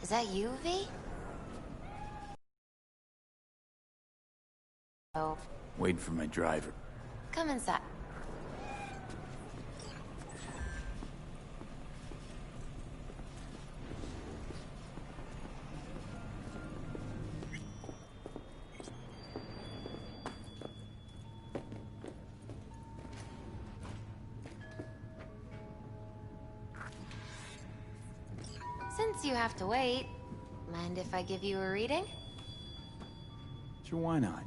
Is that you, V? Oh, Waiting for my driver. come inside. Since you have to wait, mind if I give you a reading? Sure, why not?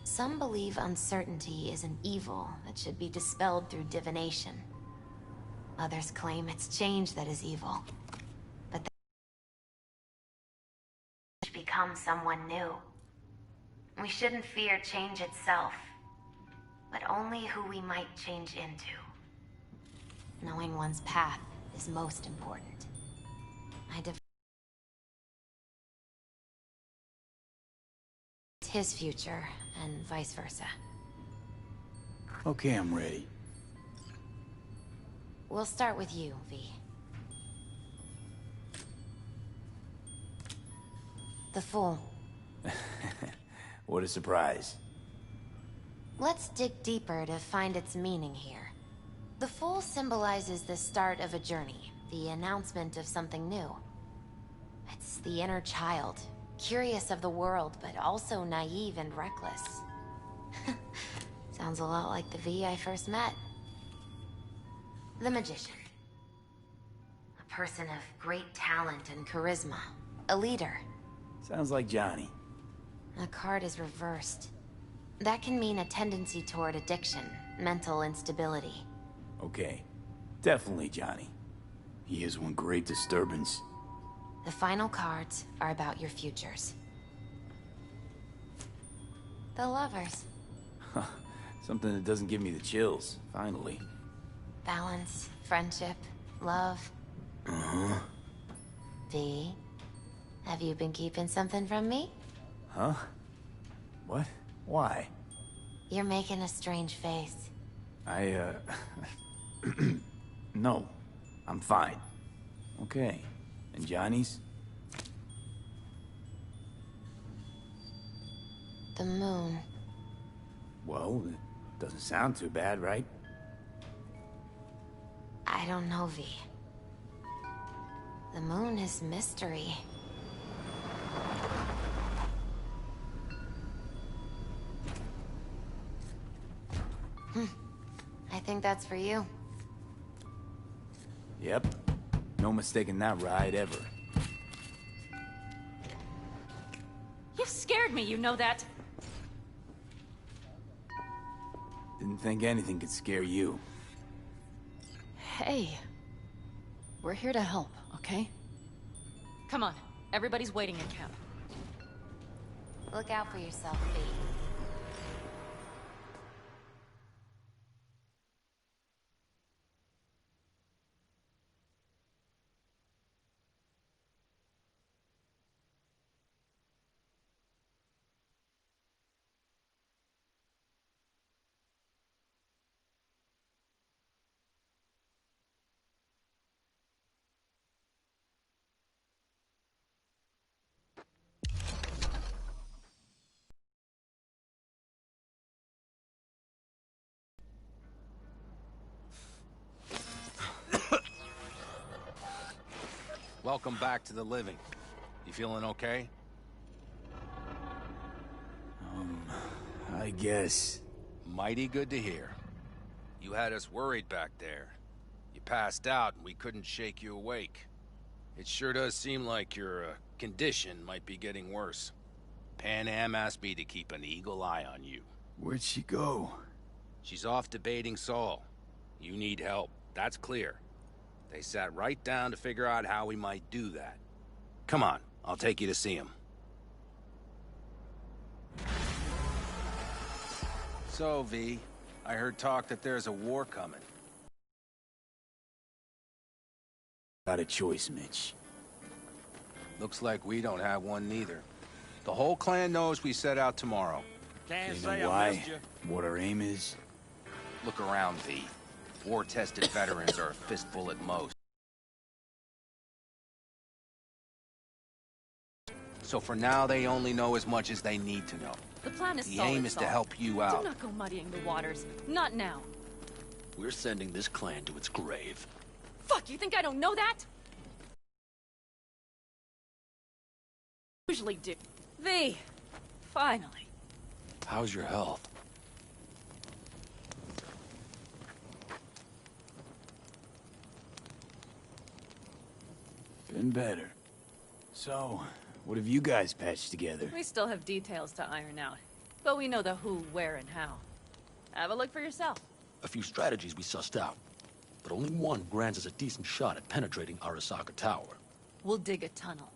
Some believe uncertainty is an evil that should be dispelled through divination. Others claim it's change that is evil. But they should become someone new. We shouldn't fear change itself, but only who we might change into. Knowing one's path is most important. I define his future, and vice versa. Okay, I'm ready. We'll start with you, V. The Fool. What a surprise. Let's dig deeper to find its meaning here. The Fool symbolizes the start of a journey, the announcement of something new. It's the inner child, curious of the world, but also naive and reckless. Sounds a lot like the V I first met. The Magician. A person of great talent and charisma. A leader. Sounds like Johnny. The card is reversed. That can mean a tendency toward addiction, mental instability. Okay, definitely Johnny. He is one great disturbance. The final cards are about your futures. The Lovers. Something that doesn't give me the chills, finally. Balance, friendship, love. Uh-huh. V, have you been keeping something from me? Huh? What? Why? You're making a strange face. No. I'm fine. Okay. And Johnny's? The moon. Well, it doesn't sound too bad, right? I don't know, V. The moon is mystery. I think that's for you. Yep. No mistaking that ride ever. You scared me, you know that? Didn't think anything could scare you. Hey. We're here to help, okay? Come on. Everybody's waiting in camp. Look out for yourself, V. Welcome back to the living. You feeling okay? I guess. Mighty good to hear. You had us worried back there. You passed out and we couldn't shake you awake. It sure does seem like your condition might be getting worse. Panam asked me to keep an eagle eye on you. Where'd she go? She's off debating Saul. You need help, that's clear. They sat right down to figure out how we might do that. Come on, I'll take you to see him. So, V, I heard talk that there's a war coming. Got a choice, Mitch. Looks like we don't have one neither. The whole clan knows we set out tomorrow. Can't They say know I why, missed you. what our aim is. Look around, V. War-tested veterans are a fistful at most. So for now, they only know as much as they need to know. The plan is The solid, aim is to Saul. help you Do out. not go muddying the waters. Not now. We're sending this clan to its grave. Fuck, you think I don't know that? Usually do. V, finally. How's your health? Been better. So, what have you guys patched together? We still have details to iron out, but we know the who, where, and how. Have a look for yourself. A few strategies we sussed out, but only one grants us a decent shot at penetrating Arasaka Tower. We'll dig a tunnel.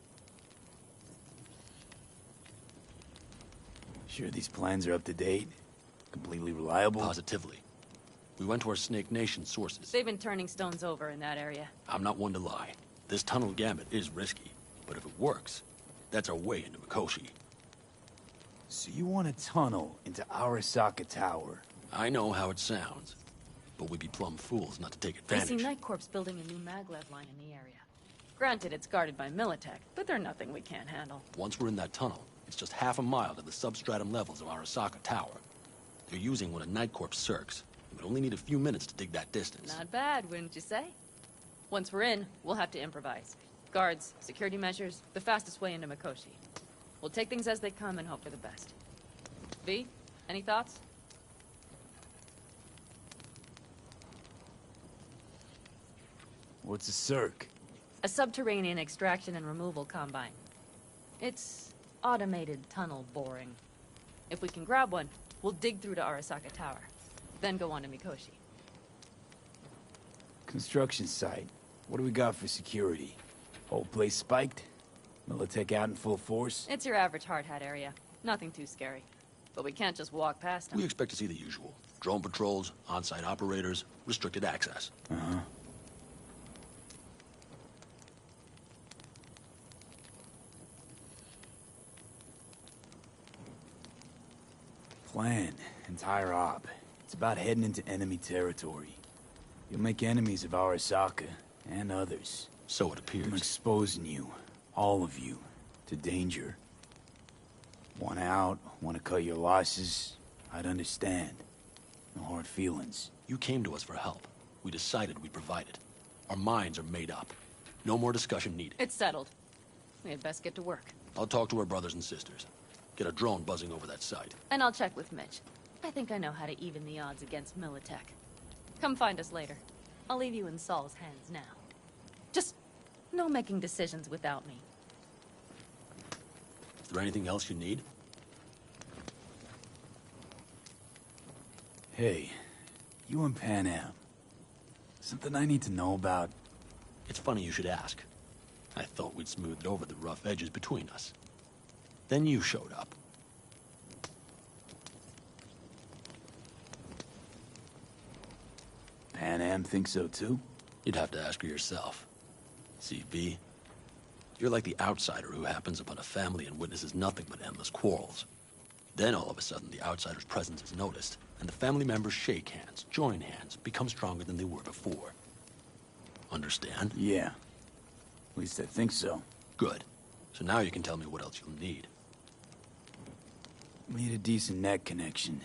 Sure these plans are up to date? Completely reliable? Positively. We went to our Snake Nation sources. They've been turning stones over in that area. I'm not one to lie. This tunnel gambit is risky, but if it works, that's our way into Mikoshi. So you want a tunnel into Arasaka Tower? I know how it sounds, but we'd be plumb fools not to take I see advantage. Night Corps building a new maglev line in the area. Granted, it's guarded by Militech, but they're nothing we can't handle. Once we're in that tunnel, it's just half a mile to the substratum levels of Arasaka Tower. They're using one of Night Corps circs. It would only need a few minutes to dig that distance. Not bad, wouldn't you say? Once we're in, we'll have to improvise. Guards, security measures, the fastest way into Mikoshi. We'll take things as they come and hope for the best. V, any thoughts? What's a circ? A subterranean extraction and removal combine. It's automated tunnel boring. If we can grab one, we'll dig through to Arasaka Tower, then go on to Mikoshi. Construction site. What do we got for security? Whole place spiked? Militech out in full force? It's your average hard hat area. Nothing too scary. But we can't just walk past them. We expect to see the usual. Drone patrols, on-site operators, restricted access. Uh-huh. Plan. Entire op. It's about heading into enemy territory. You'll make enemies of Arasaka, and others. So it I'm appears. exposing you, all of you, to danger. Want out, want to cut your losses, I'd understand. No hard feelings. You came to us for help. We decided we'd provide it. Our minds are made up. No more discussion needed. It's settled. We had best get to work. I'll talk to our brothers and sisters. Get a drone buzzing over that site. And I'll check with Mitch. I think I know how to even the odds against Militech. Come find us later. I'll leave you in Saul's hands now. Just no making decisions without me. Is there anything else you need? Hey, you and Panam. Something I need to know about? It's funny you should ask. I thought we'd smoothed over the rough edges between us. Then you showed up. Panam thinks so too? You'd have to ask her yourself. See, V, you're like the outsider who happens upon a family and witnesses nothing but endless quarrels. Then all of a sudden the outsider's presence is noticed, and the family members shake hands, join hands, become stronger than they were before. Understand? Yeah. At least I think so. Good. So now you can tell me what else you'll need. We need a decent net connection.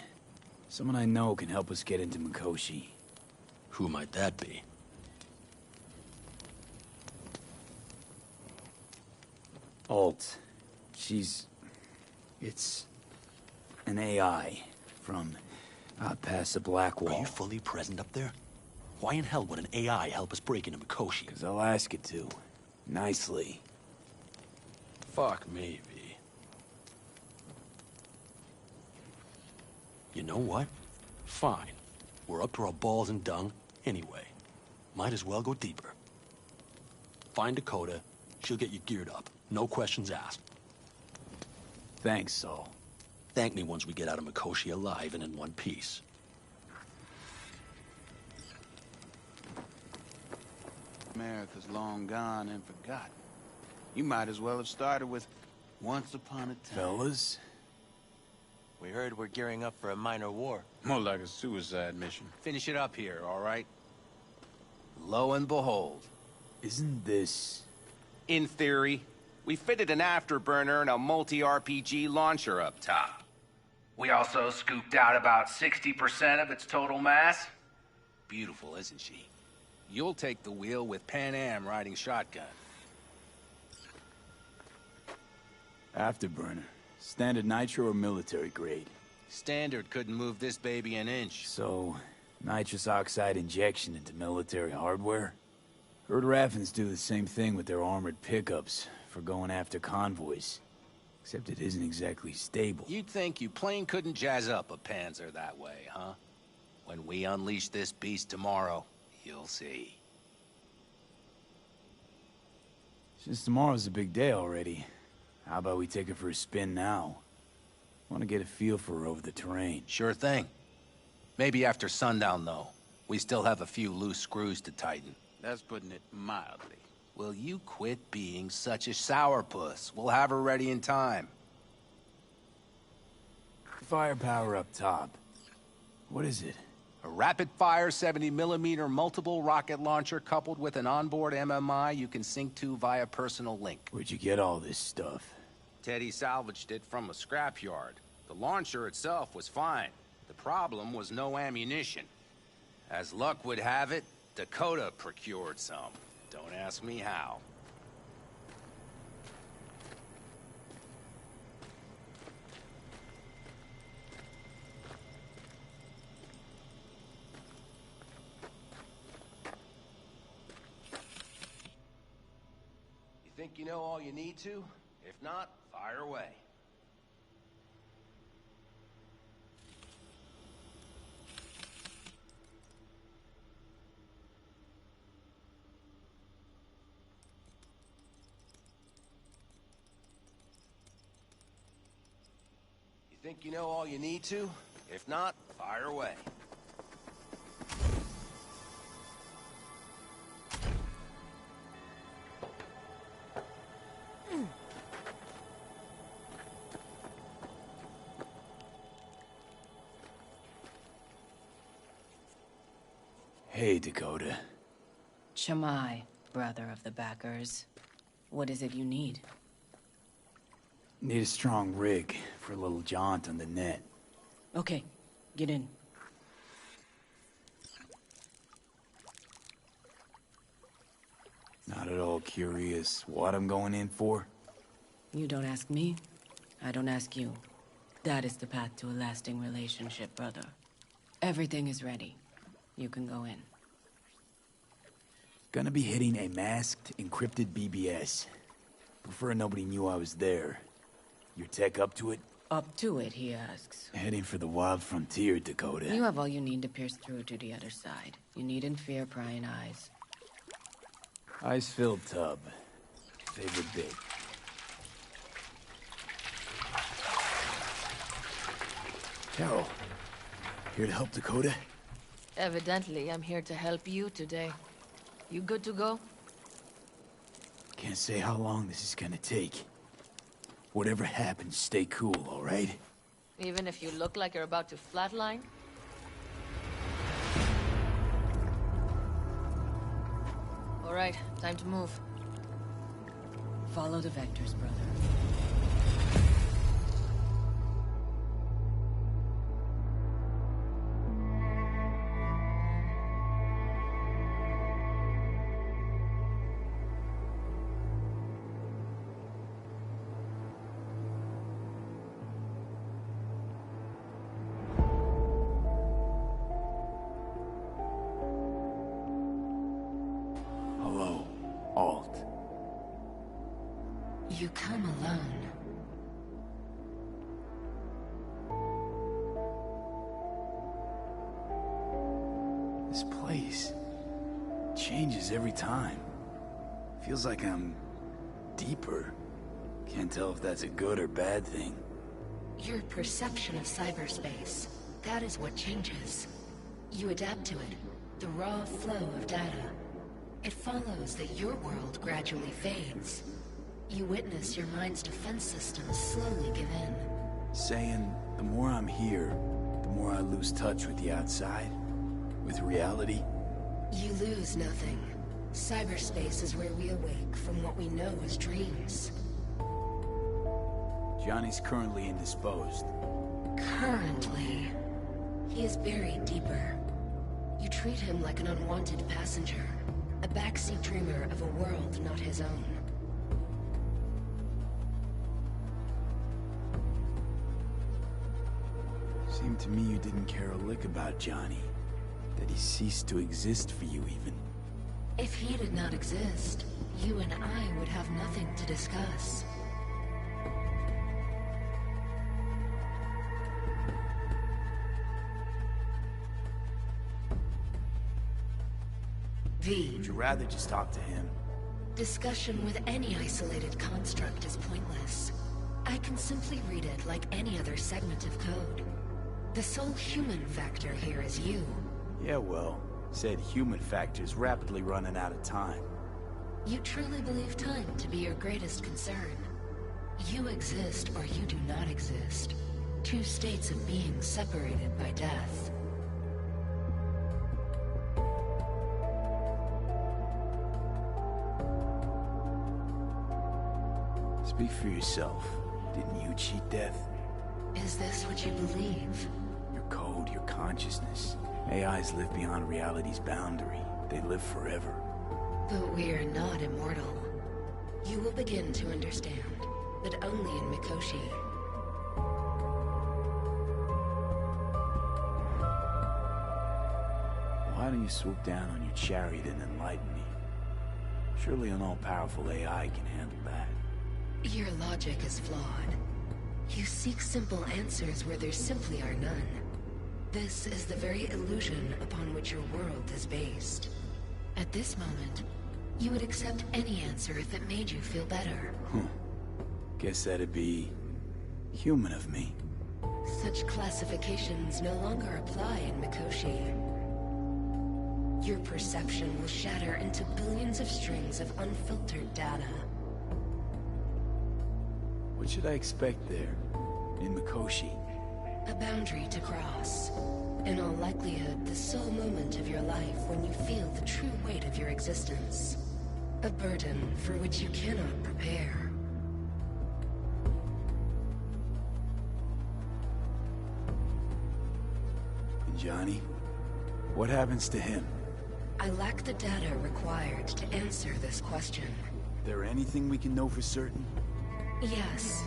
Someone I know can help us get into Mikoshi. Who might that be? Alt. It's an AI from out past the Black Are Wall. you fully present up there? Why in hell would an AI help us break into Mikoshi? 'Cause I'll ask it to. Nicely. Fuck me, V. You know what? Fine. We're up to our balls in dung anyway. Might as well go deeper. Find Dakota. She'll get you geared up. No questions asked. Thanks, Saul. Thank me once we get out of Mikoshi alive and in one piece. America's long gone and forgotten. You might as well have started with Once Upon a Time. Fellas? We heard we're gearing up for a minor war. More like a suicide mission. Finish it up here, all right? Lo and behold. Isn't this... In theory. We fitted an afterburner and a multi-RPG launcher up top. We also scooped out about 60% of its total mass. Beautiful, isn't she? You'll take the wheel with Panam riding shotgun. Afterburner. Standard nitro or military grade? Standard couldn't move this baby an inch. So, nitrous oxide injection into military hardware? Heard Raffens do the same thing with their armored pickups for going after convoys. Except it isn't exactly stable. You'd think you plain couldn't jazz up a Panzer that way, huh? When we unleash this beast tomorrow, you'll see. Since tomorrow's a big day already, how about we take her for a spin now? Want to get a feel for her over the terrain. Sure thing. Maybe after sundown, though. We still have a few loose screws to tighten. That's putting it mildly. Will you quit being such a sourpuss? We'll have her ready in time. Firepower up top. What is it? A rapid-fire 70mm multiple rocket launcher coupled with an onboard MMI you can sync to via personal link. Where'd you get all this stuff? Teddy salvaged it from a scrapyard. The launcher itself was fine. The problem was no ammunition. As luck would have it, Dakota procured some. Don't ask me how. You think you know all you need to? If not, fire away. Think you know all you need to? If not, fire away. Hey, Dakota. Shamai, brother of the backers. What is it you need? Need a strong rig for a little jaunt on the net. Okay, get in. Not at all curious what I'm going in for? You don't ask me, I don't ask you. That is the path to a lasting relationship, brother. Everything is ready. You can go in. Gonna be hitting a masked, encrypted BBS. Prefer nobody knew I was there. Your tech up to it? Up to it, he asks. Heading for the wild frontier, Dakota. You have all you need to pierce through to the other side. You needn't fear prying eyes. Ice-filled tub. Favorite bit. Carol, here to help Dakota? Evidently, I'm here to help you today. You good to go? Can't say how long this is gonna take. Whatever happens, stay cool, all right? Even if you look like you're about to flatline? All right, time to move. Follow the vectors, brother. Hello, Alt. You come alone. This place changes every time. Feels like I'm deeper. Can't tell if that's a good or bad thing. Your perception of cyberspace, that is what changes. You adapt to it, the raw flow of data. It follows that your world gradually fades. You witness your mind's defense systems slowly give in. Saying the more I'm here, the more I lose touch with the outside, with reality. You lose nothing. Cyberspace is where we awake from what we know as dreams. Johnny's currently indisposed. Currently. He is buried deeper. You treat him like an unwanted passenger, a backseat dreamer of a world not his own. Seemed to me you didn't care a lick about Johnny. That he ceased to exist for you, even. If he did not exist, you and I would have nothing to discuss. V. Would you rather just talk to him? Discussion with any isolated construct is pointless. I can simply read it like any other segment of code. The sole human factor here is you. Yeah, well, said human factor's rapidly running out of time. You truly believe time to be your greatest concern. You exist or you do not exist. Two states of being separated by death. Speak for yourself. Didn't you cheat death? Is this what you believe? Your code, your consciousness. AIs live beyond reality's boundary. They live forever. But we are not immortal. You will begin to understand, but only in Mikoshi. Why don't you swoop down on your chariot and enlighten me? Surely an all-powerful AI can handle that. Your logic is flawed. You seek simple answers where there simply are none. This is the very illusion upon which your world is based. At this moment, you would accept any answer if it made you feel better. Guess that'd be human of me. Such classifications no longer apply in Mikoshi. Your perception will shatter into billions of strings of unfiltered data. What should I expect there, in Mikoshi? A boundary to cross. In all likelihood, the sole moment of your life when you feel the true weight of your existence. A burden for which you cannot prepare. And Johnny? What happens to him? I lack the data required to answer this question. There anything we can know for certain? Yes.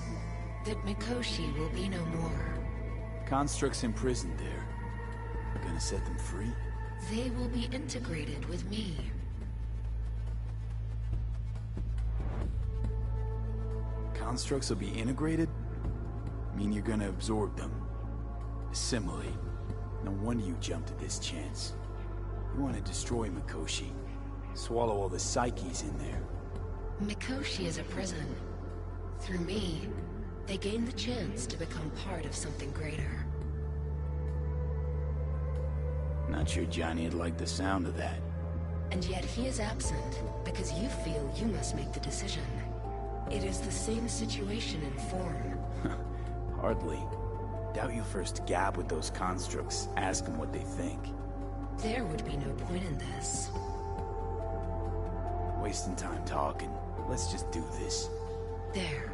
That Mikoshi will be no more. Constructs imprisoned there. Gonna set them free? They will be integrated with me. Constructs will be integrated? Mean you're gonna absorb them? Assimilate. No wonder you jumped at this chance. You want to destroy Mikoshi. Swallow all the psyches in there. Mikoshi is a prison. Through me, they gain the chance to become part of something greater. Not sure Johnny'd like the sound of that. And yet he is absent, because you feel you must make the decision. It is the same situation in form. Hardly. Doubt you first gab with those constructs, ask them what they think. There would be no point in this. Wasting time talking. Let's just do this. There.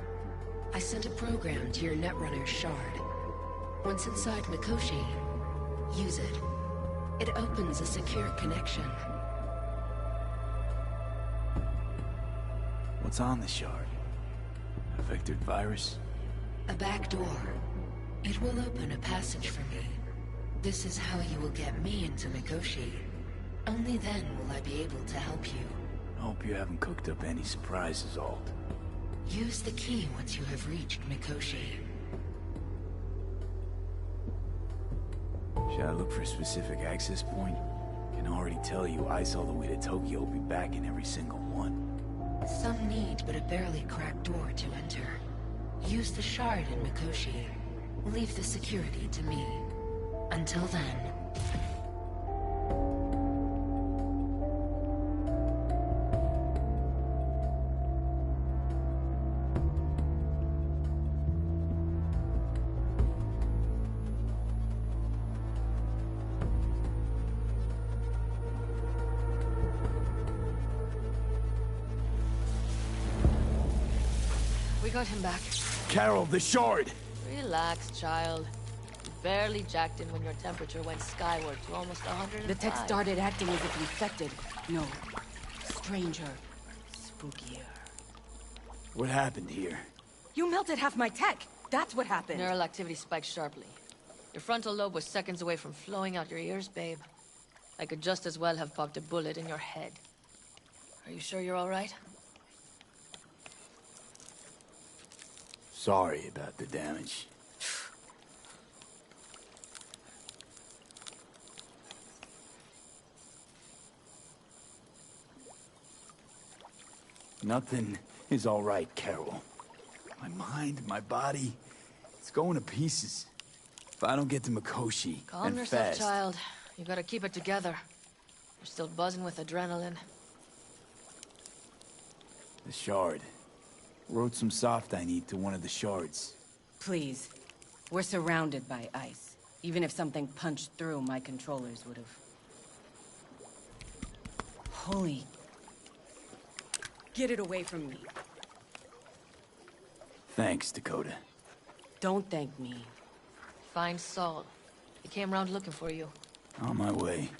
I sent a program to your Netrunner's shard. Once inside Mikoshi, use it. It opens a secure connection. What's on the shard? A vectored virus? A back door. It will open a passage for me. This is how you will get me into Mikoshi. Only then will I be able to help you. I hope you haven't cooked up any surprises, Alt. Use the key once you have reached Mikoshi. Should I look for a specific access point? Can already tell you ice all the way to Tokyo will be back in every single one. Some need but a barely cracked door to enter. Use the shard in Mikoshi. Leave the security to me. Until then... We got him back. Carol, the shard! Relax, child. You barely jacked in when your temperature went skyward to almost 105. The tech started acting as if infected. No. Stranger. Spookier. What happened here? You melted half my tech! That's what happened! Neural activity spiked sharply. Your frontal lobe was seconds away from flowing out your ears, babe. I could just as well have popped a bullet in your head. Are you sure you're all right? Sorry about the damage. Nothing is all right, Carol. My mind, my body, it's going to pieces. If I don't get to Mikoshi, Calm and yourself, fast. child. You gotta keep it together. You're still buzzing with adrenaline. The shard. Wrote some soft I need to one of the shards. Please. We're surrounded by ice. Even if something punched through, my controllers would have... Holy... Get it away from me. Thanks, Dakota. Don't thank me. Find Saul. He came around looking for you. On my way.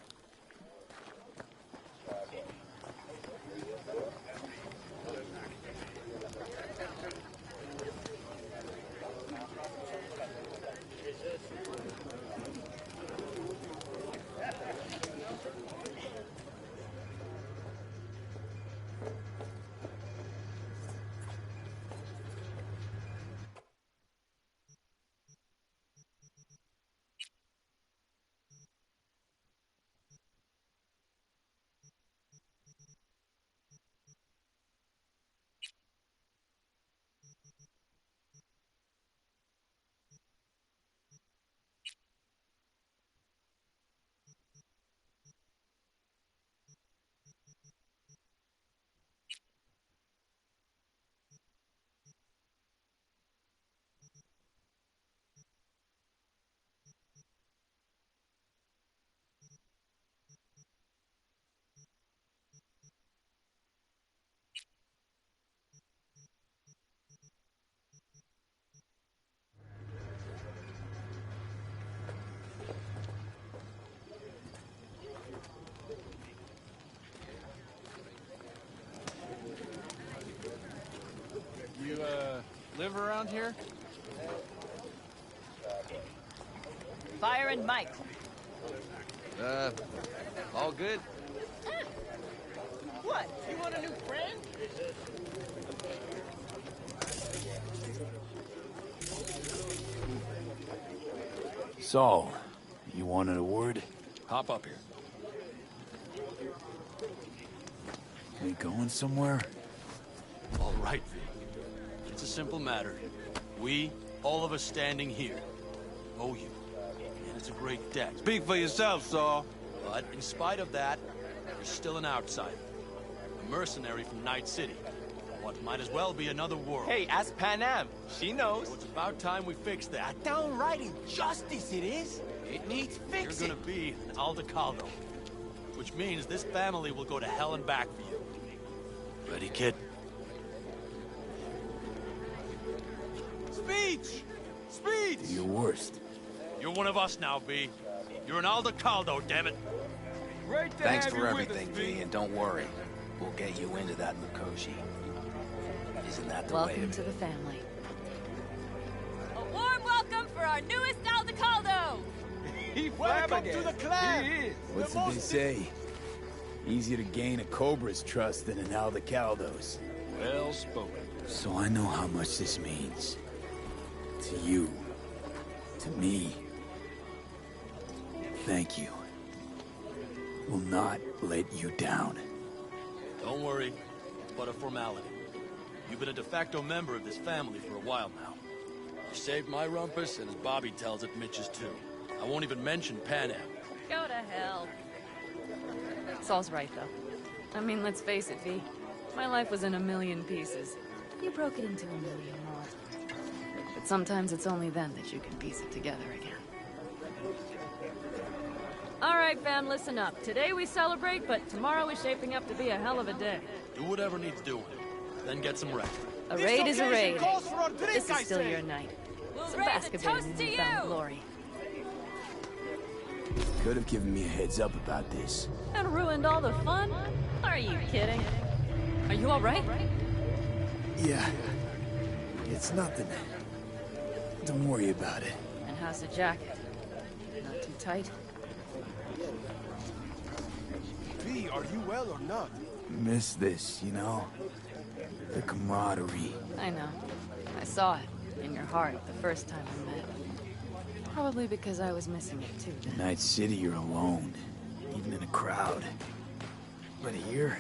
You, live around here? Fire and Mike. All good? What? You want a new friend? Saul, you wanted a word? Hop up here. We going somewhere? All right, V. It's a simple matter. We, all of us standing here, owe you. And it's a great debt. Speak for yourself, Saul. But in spite of that, you're still an outsider. A mercenary from Night City. What might as well be another world. Hey, ask Panam. She knows. So it's about time we fix that. Downright injustice it is. It needs fixing. You're gonna be an Aldecaldo. Which means this family will go to hell and back for you. Ready, kid? Speech! Speech! Do your worst. You're one of us now, V. You're an Aldecaldo, damn it. Great to Thanks have for you with everything, us, V, and don't worry. We'll get you into that Mikoshi. Isn't that the way Welcome of to it? the family. A warm welcome for our newest Aldecaldo! Welcome to the clan! He is. What's it they say? Easier to gain a Cobra's trust than an Aldecaldo's. Well spoken. So I know how much this means. To you. To me. Thank you. Will not let you down. Don't worry. It's but a formality. You've been a de facto member of this family for a while now. You saved my rumpus, and as Bobby tells it, Mitch's too. I won't even mention Panam. Go to hell. Saul's right, though. I mean, let's face it, V. My life was in a million pieces. You broke it into a million more. But sometimes it's only then that you can piece it together again. All right, fam, listen up. Today we celebrate, but tomorrow is shaping up to be a hell of a day. Do whatever needs doing. Then get some rest. A raid is a raid. This is still your night. So bask a bit in newfound glory. Could have given me a heads up about this. And ruined all the fun? Are you kidding? Are you alright? Yeah. It's nothing. Don't worry about it. And how's the jacket? Not too tight? V, are you well or not? Miss this, you know? The camaraderie. I know. I saw it in your heart the first time we met. Probably because I was missing it too. In Night City, you're alone. Even in a crowd. But here,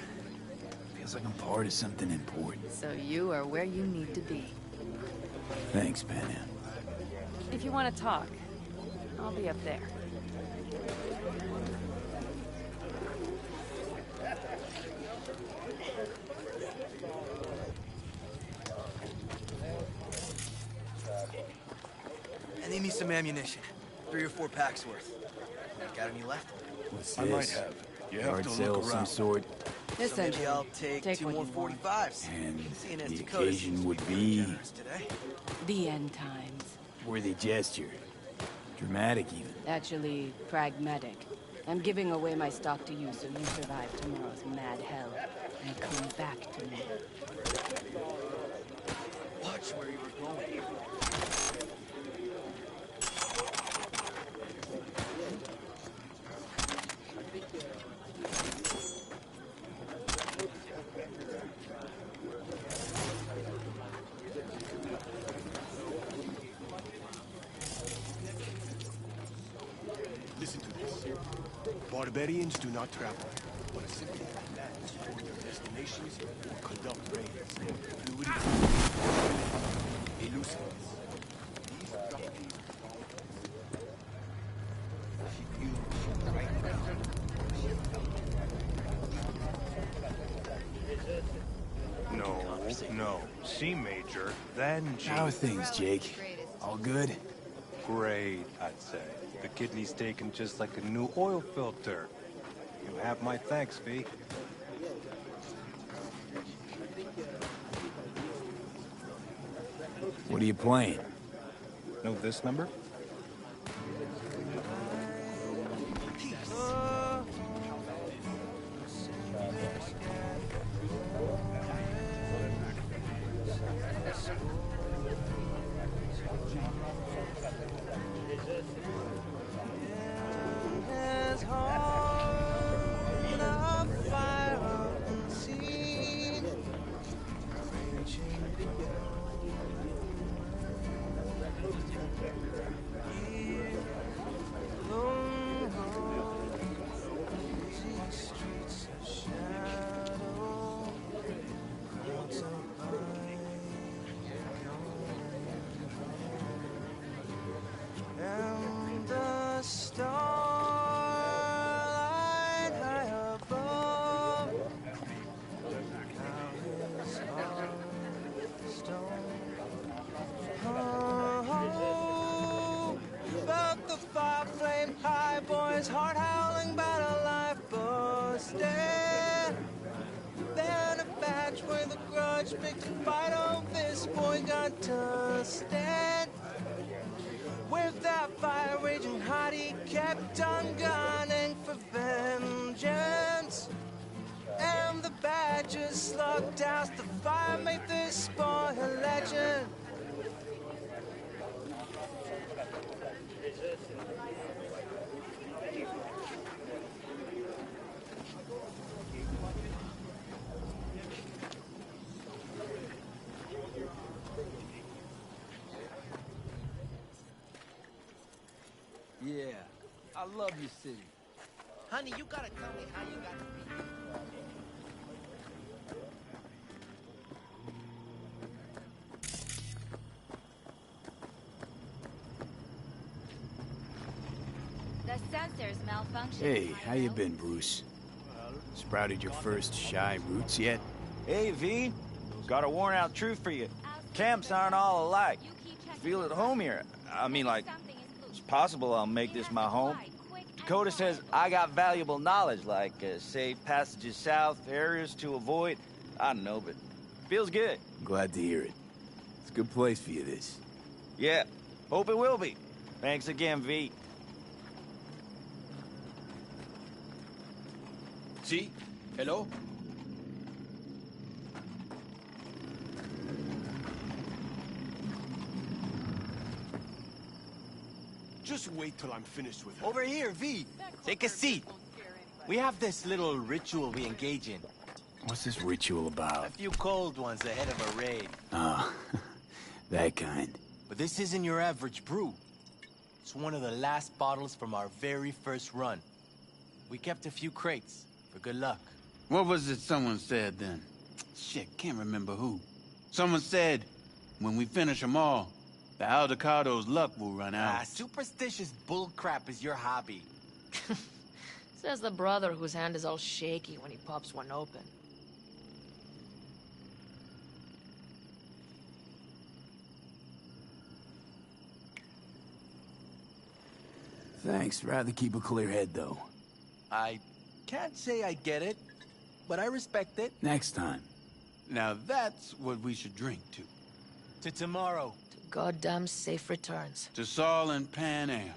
feels like I'm part of something important. So you are where you need to be. Thanks, Panam. If you want to talk, I'll be up there. I need me some ammunition. 3 or 4 packs worth. Got any left? What's this? I might have. You have Yard to sale look of some around. sort. So maybe I'll take 2 more 45s. And Seeing as the Dakota occasion seems to would be be generous today. The end times. worthy gesture. Dramatic, even. Actually, pragmatic. I'm giving away my stock to you so you survive tomorrow's mad hell. And come back to me. Watch where you were going. Listen to this. Barbarians do not travel, but simply advance toward their destinations or conduct raids. Fluidity, elusiveness. These properties she feels right now. No. C major, then G. How are things, Jake? All good? Great, I'd say. The kidney's taken just like a new oil filter. You have my thanks, V. What are you playing? Know this number? Heart howling about a life busted. Then a batch with a grudge picked a fight on this boy got dusted. With that fire raging hot, he kept on gunning for vengeance. And the badges slugged out the fire, made this boy a legend. Yeah, I love your city. Honey, you gotta tell me how you got to be. The sensors malfunctioned. Hey, how you been, Bruce? Sprouted your first shy roots yet? Hey, V. Got a worn-out truth for you. Camps aren't all alike. Feel at home here. I mean, like, it's possible I'll make this my home. Dakota says I got valuable knowledge, like safe passages south, areas to avoid. I don't know, but Feels good. Glad to hear it. It's a good place for you, this. Yeah, hope it will be. Thanks again, V. See? Hello? Just wait till I'm finished with her. Over here, V. Take a seat. We have this little ritual we engage in. What's this ritual about? A few cold ones ahead of a raid. Ah, that kind. But this isn't your average brew. It's one of the last bottles from our very first run. We kept a few crates for good luck. What was it someone said then? Shit, can't remember who. Someone said, when we finish them all, the Aldecado's luck will run out. Ah, superstitious bullcrap is your hobby. Says the brother whose hand is all shaky when he pops one open. Thanks. Rather keep a clear head, though. I can't say I get it, but I respect it. Next time. Now that's what we should drink to. To tomorrow. To goddamn safe returns. To Saul and Panam.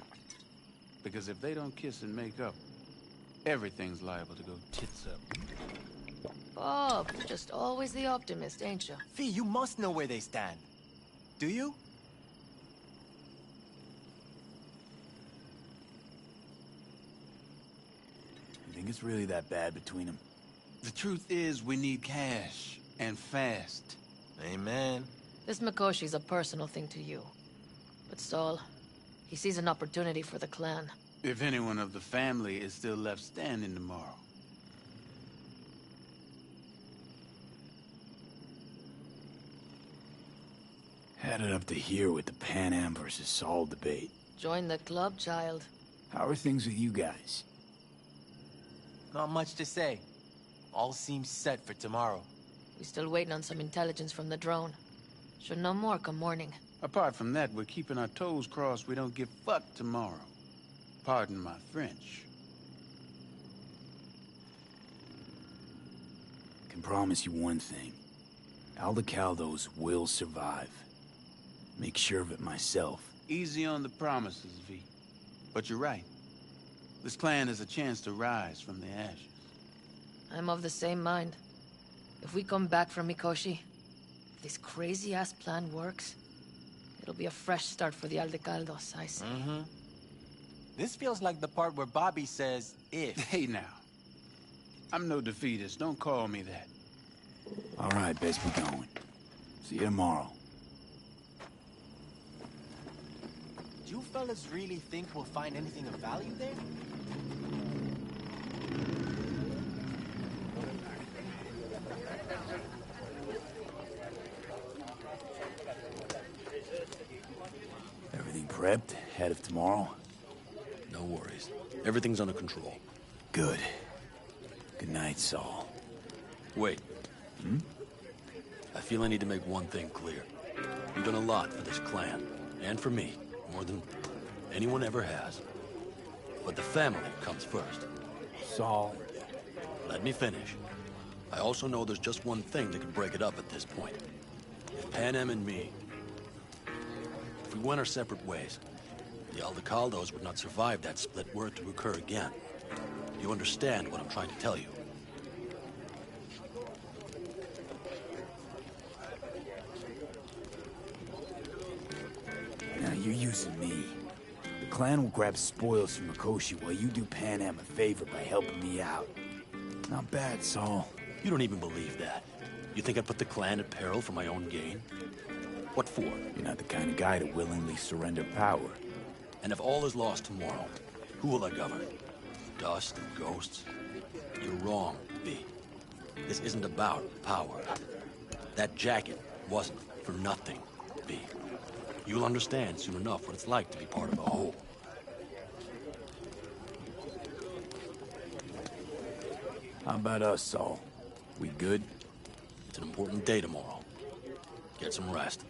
Because if they don't kiss and make up, everything's liable to go tits up. Bob, you're just always the optimist, ain't you? Fee, you must know where they stand. Do you? You think it's really that bad between them? The truth is, we need cash. And fast. Amen. This Mikoshi's a personal thing to you. But Saul, he sees an opportunity for the clan. If anyone of the family is still left standing tomorrow. Had it up to here with the Panam versus Saul debate. Join the club, child. How are things with you guys? Not much to say. All seems set for tomorrow. We still waiting on some intelligence from the drone. Should know more come morning. Apart from that, we're keeping our toes crossed we don't get fucked tomorrow. Pardon my French. Can promise you one thing. Aldecaldos will survive. Make sure of it myself. Easy on the promises, V. But you're right. This clan is a chance to rise from the ashes. I'm of the same mind. If we come back from Mikoshi, if this crazy-ass plan works, it'll be a fresh start for the Aldecaldos, I say. Mm-hmm. This feels like the part where Bobby says, if. Hey now. I'm no defeatist, don't call me that. All right, best be going. See you tomorrow. Do you fellas really think we'll find anything of value there? Everything prepped? Ahead of tomorrow? No worries. Everything's under control. Good. Good night, Saul. Wait. Hmm? I feel I need to make one thing clear. You've done a lot for this clan, and for me, more than anyone ever has. But the family comes first. Saul. Let me finish. I also know there's just one thing that could break it up at this point. If Panam and me, if we went our separate ways, the Aldecaldos would not survive that split were it to occur again. You understand what I'm trying to tell you? Now you're using me. The clan will grab spoils from Mikoshi while you do Panam a favor by helping me out. Not bad, Saul. You don't even believe that. You think I'd put the clan at peril for my own gain? What for? You're not the kind of guy to willingly surrender power. And if all is lost tomorrow, who will I govern? Dust and ghosts? You're wrong, V. This isn't about power. That jacket wasn't for nothing, V. You'll understand soon enough what it's like to be part of a whole. How about us, Saul? We good? It's an important day tomorrow. Get some rest.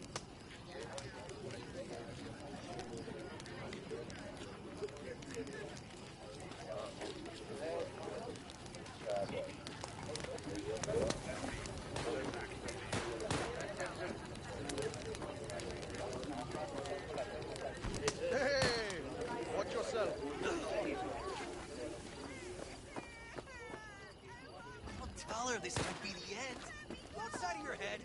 tell her this might be the end. Go outside of your head.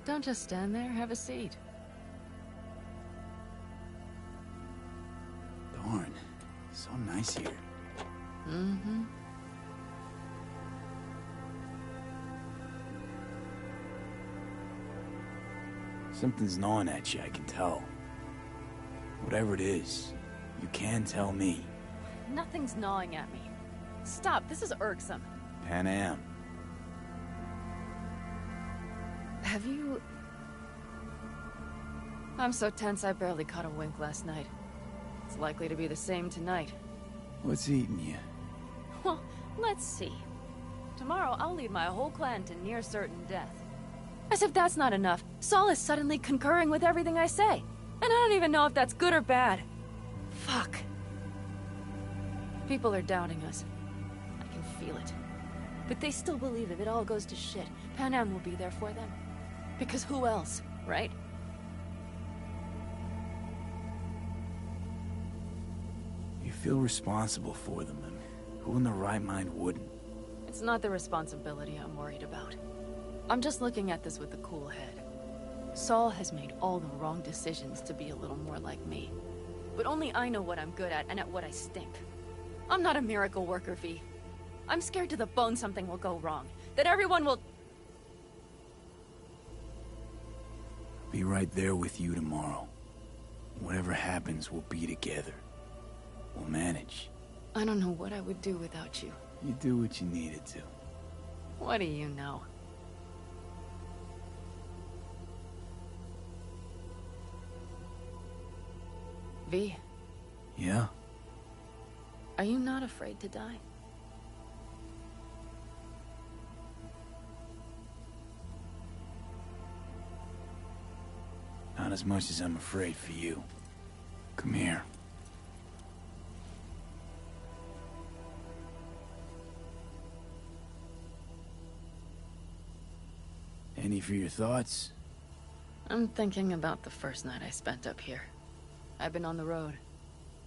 Don't just stand there, have a seat. Darn, so nice here. Mm-hmm. Something's gnawing at you, I can tell. Whatever it is, you can tell me. Nothing's gnawing at me. Stop, this is irksome. Panam. Have you... I'm so tense I barely caught a wink last night. It's likely to be the same tonight. What's eating you? Well, let's see. Tomorrow I'll lead my whole clan to near certain death. As if that's not enough, Saul is suddenly concurring with everything I say. And I don't even know if that's good or bad. Fuck. People are doubting us. I can feel it. But they still believe if it all goes to shit, Panam will be there for them. Because who else, right? You feel responsible for them, and who in their right mind wouldn't? It's not the responsibility I'm worried about. I'm just looking at this with a cool head. Saul has made all the wrong decisions to be a little more like me. But only I know what I'm good at and at what I stink. I'm not a miracle worker, V. I'm scared to the bone something will go wrong. That everyone will... Be right there with you tomorrow. Whatever happens, we'll be together. We'll manage. I don't know what I would do without you. You do what you needed to. What do you know? V. Yeah? Are you not afraid to die? Not as much as I'm afraid for you. Come here. Any for your thoughts? I'm thinking about the first night I spent up here. I've been on the road.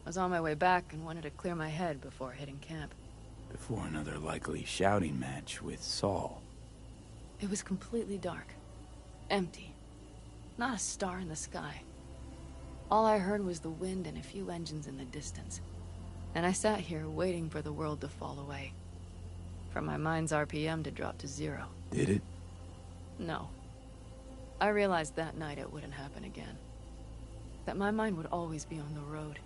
I was on my way back and wanted to clear my head before hitting camp. Before another likely shouting match with Saul. It was completely dark. Empty. Not a star in the sky. All I heard was the wind and a few engines in the distance. And I sat here waiting for the world to fall away. For my mind's RPM to drop to 0. Did it? No. I realized that night it wouldn't happen again. That my mind would always be on the road.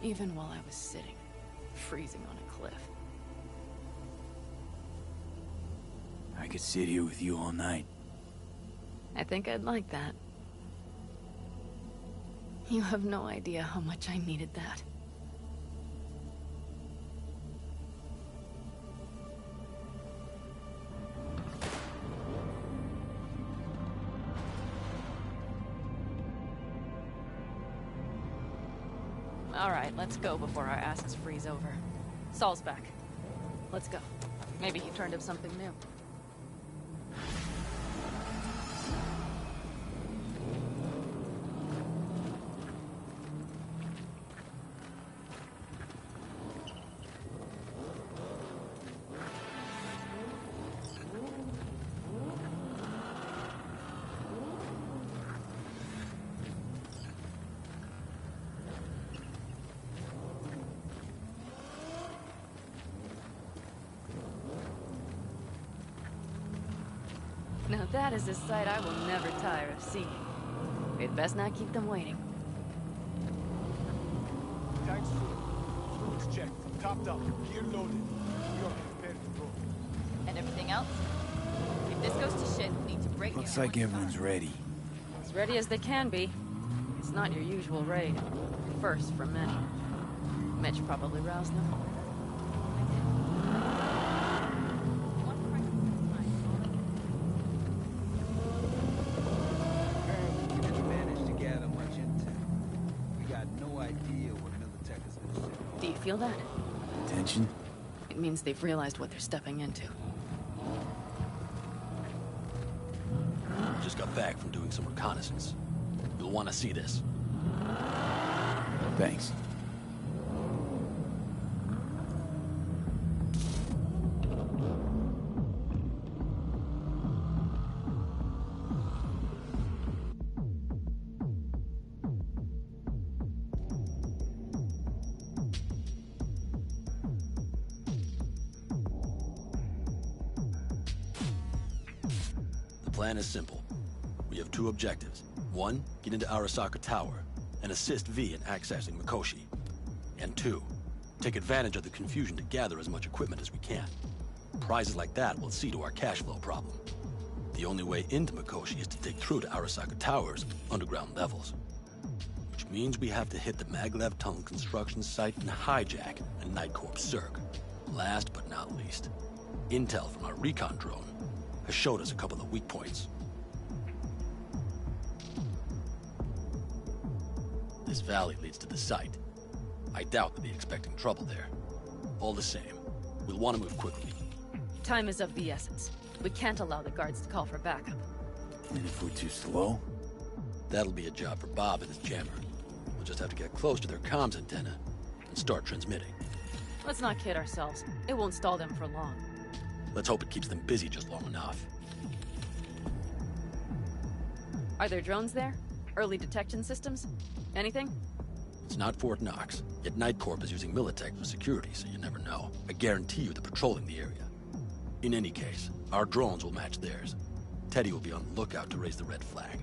Even while I was sitting, freezing on a cliff. I could sit here with you all night. I think I'd like that. You have no idea how much I needed that. All right, let's go before our asses freeze over. Saul's back. Let's go. Maybe he turned up something new. Now that is a sight I will never tire of seeing. We'd best not keep them waiting. Tanks full. Fuels checked. Topped up. Gear loaded. We are prepared to go. And everything else? If this goes to shit, we need to break Looks like everyone's ready. As ready as they can be. It's not your usual raid. First for many. Mitch probably roused them. Apparently we didn't manage to gather much intel. We got no idea what Militech is gonna say. Do you feel that? Tension? It means they've realized what they're stepping into. Just got back from doing some reconnaissance. You'll want to see this. Thanks. The plan is simple. We have two objectives. One, get into Arasaka Tower and assist V in accessing Mikoshi. And two, take advantage of the confusion to gather as much equipment as we can. Prizes like that will see to our cash flow problem. The only way into Mikoshi is to dig through to Arasaka Tower's underground levels. Which means we have to hit the Maglev Tunnel construction site and hijack a Night Corps Zerg. Last but not least, intel from our recon drone has showed us a couple of weak points. This valley leads to the site. I doubt they'll be expecting trouble there. All the same, we'll want to move quickly. Time is of the essence. We can't allow the guards to call for backup. And if we're too slow? That'll be a job for Bob and his jammer. We'll just have to get close to their comms antenna and start transmitting. Let's not kid ourselves. It won't stall them for long. Let's hope it keeps them busy just long enough. Are there drones there? Early detection systems? Anything? It's not Fort Knox, yet Night Corp is using Militech for security, so you never know. I guarantee you they're patrolling the area. In any case, our drones will match theirs. Teddy will be on the lookout to raise the red flag.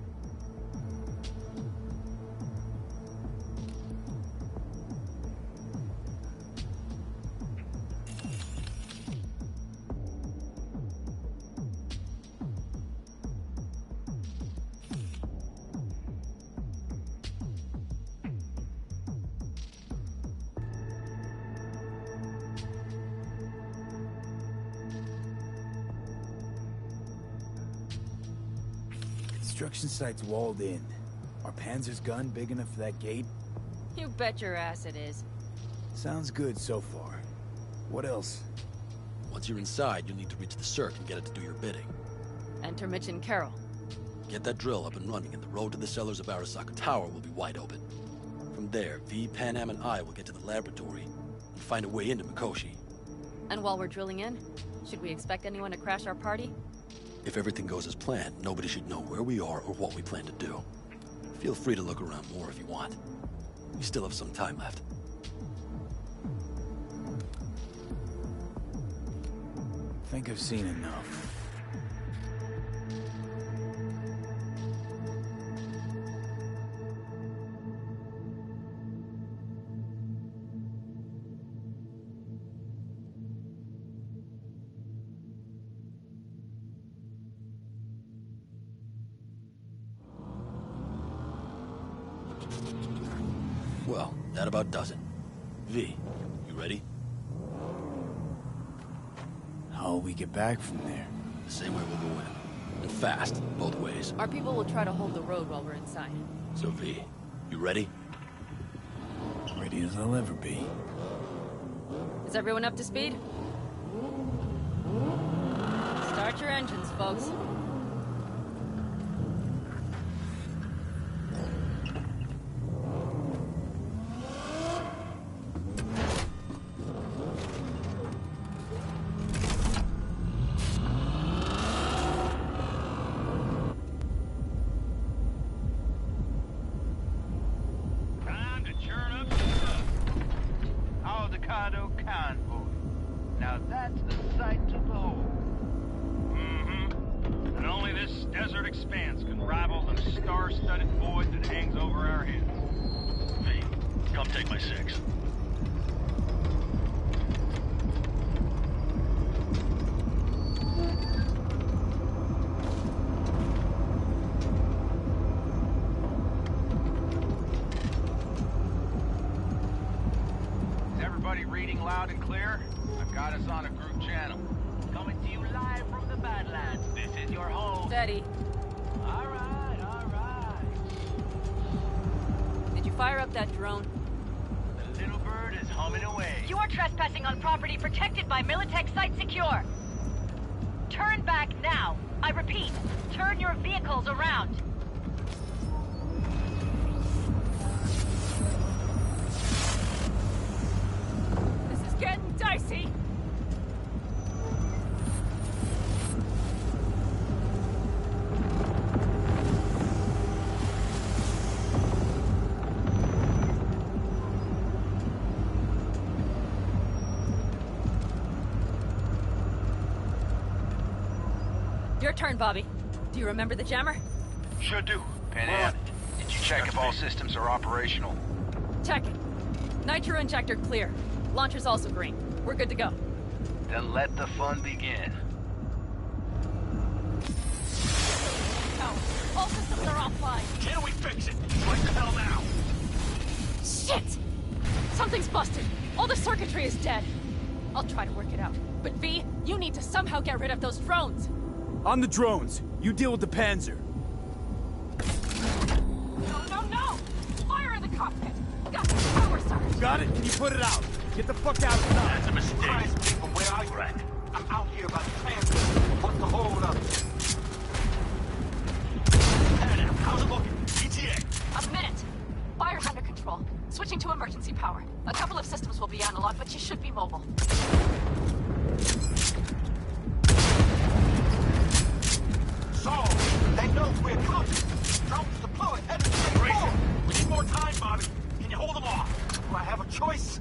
Construction site's walled in. Are Panzer's gun big enough for that gate? You bet your ass it is. Sounds good so far. What else? Once you're inside, you'll need to reach the circ and get it to do your bidding. Enter Mitch and Carol. Get that drill up and running, and the road to the cellars of Arasaka Tower will be wide open. From there, V, Panam, and I will get to the laboratory and find a way into Mikoshi. And while we're drilling in, should we expect anyone to crash our party? If everything goes as planned, nobody should know where we are or what we plan to do. Feel free to look around more if you want. We still have some time left. Think I've seen enough. Well, that about does it. V, you ready? How'll we get back from there? The same way we'll go in. And fast, both ways. Our people will try to hold the road while we're inside. So V, you ready? Ready as I'll ever be. Is everyone up to speed? Start your engines, folks. Now that's a sight to behold. Mm-hmm. And only this desert expanse can rival the star-studded void that hangs over our heads. V, come take my 6. Reading loud and clear. I've got us on a group channel. Coming to you live from the Badlands. This is your home. Steady. All right, all right. Did you fire up that drone? The little bird is humming away. You are trespassing on property protected by Militech Site Secure. Turn back now. I repeat, turn your vehicles around. This is getting dicey. Your turn, Bobby. Do you remember the jammer? Sure do. Panam, did you check if all systems are operational? Check it. Nitro injector clear. Launcher's also green. We're good to go. Then let the fun begin. No. All systems are offline. Can we fix it? Right the hell now. Shit! Something's busted. All the circuitry is dead. I'll try to work it out. But V, you need to somehow get rid of those drones. On the drones. You deal with the Panzer. No! Fire in the cockpit! Got the power surge! Got it? Can you put it out? Get the fuck out of That's a mistake. Christ, people, where are you at? I'm out here about transfer. What's the hold up? Panam, how's it looking? ETA. A minute. Fire's under control. Switching to emergency power. A couple of systems will be analog, but you should be mobile. So, they know we're coming. Drones deployed, headed straight forward. We need more time, Bobby. Can you hold them off? Do I have a choice?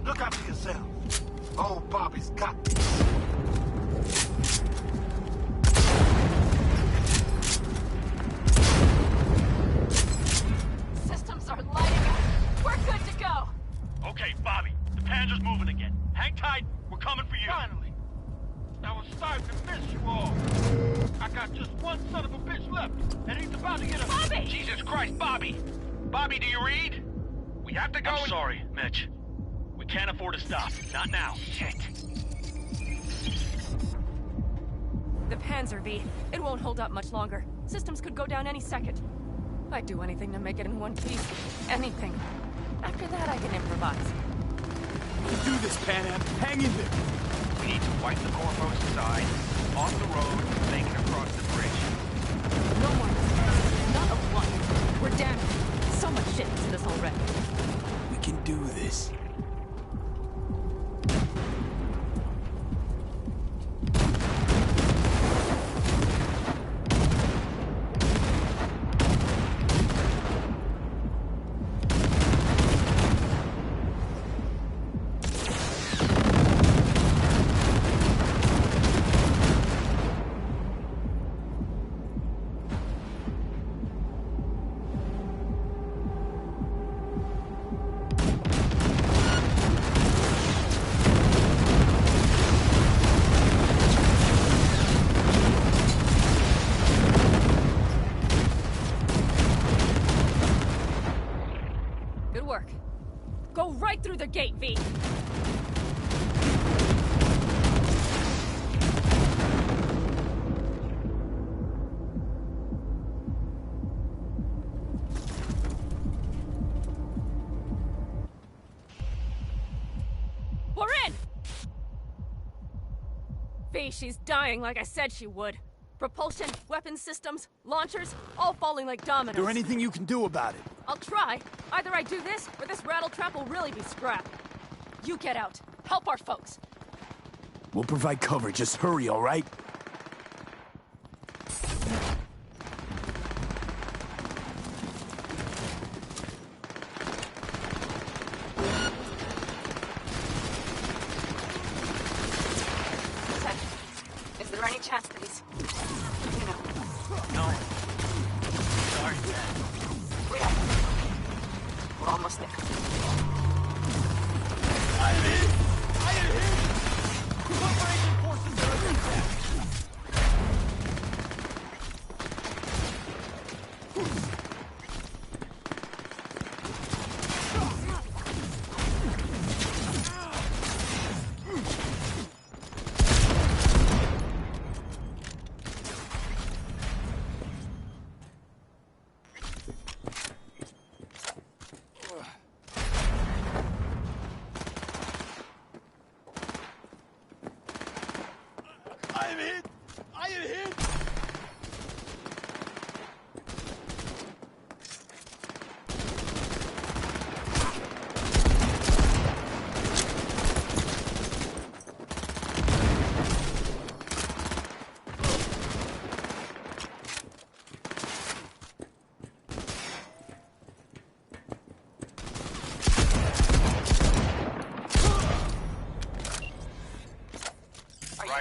Look out for yourselves. Oh, Bobby's got this. Systems are lighting up. We're good to go. Okay, Bobby. The Panzer's moving again. Hang tight. We're coming for you. Finally. I was starting to miss you all. I got just one son of a bitch left, and he's about to get a... Bobby! Jesus Christ, Bobby! Bobby, do you read? We have to go I'm sorry, Mitch. We can't afford to stop. Not now. Shit. The Panzer, V. It won't hold up much longer. Systems could go down any second. I'd do anything to make it in one piece. Anything. After that, I can improvise. You do this, Panam. Hang in there. We need to wipe the corpos aside, off the road, make it across the bridge. No more mistakes. Not a one. We're damaged. So much shit into this already. We can do this. Good work. Go right through the gate, V. We're in! V, she's dying like I said she would. Propulsion, weapons systems, launchers, all falling like dominoes. Is there anything you can do about it? I'll try. Either I do this, or this rattletrap will really be scrapped. You get out. Help our folks. We'll provide cover. Just hurry, all right? Is there any chance that he's... No. Sorry, Dad. We're almost there. I'm in! I am here! Cooperation forces are under attack!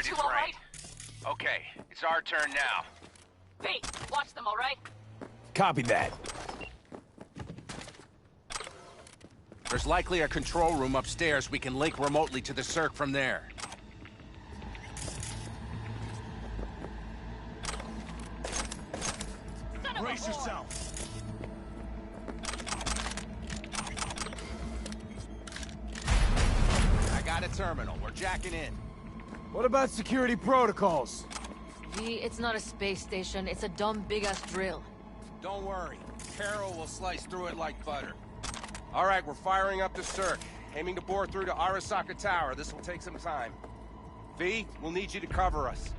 You two all right? Okay, it's our turn now. V, watch them, all right? Copy that. There's likely a control room upstairs. We can link remotely to the circ from there. Brace yourself. I got a terminal. We're jacking in. What about security protocols? V, it's not a space station. It's a dumb big-ass drill. Don't worry. Carol will slice through it like butter. All right, we're firing up the circ. Aiming to bore through to Arasaka Tower. This will take some time. V, we'll need you to cover us.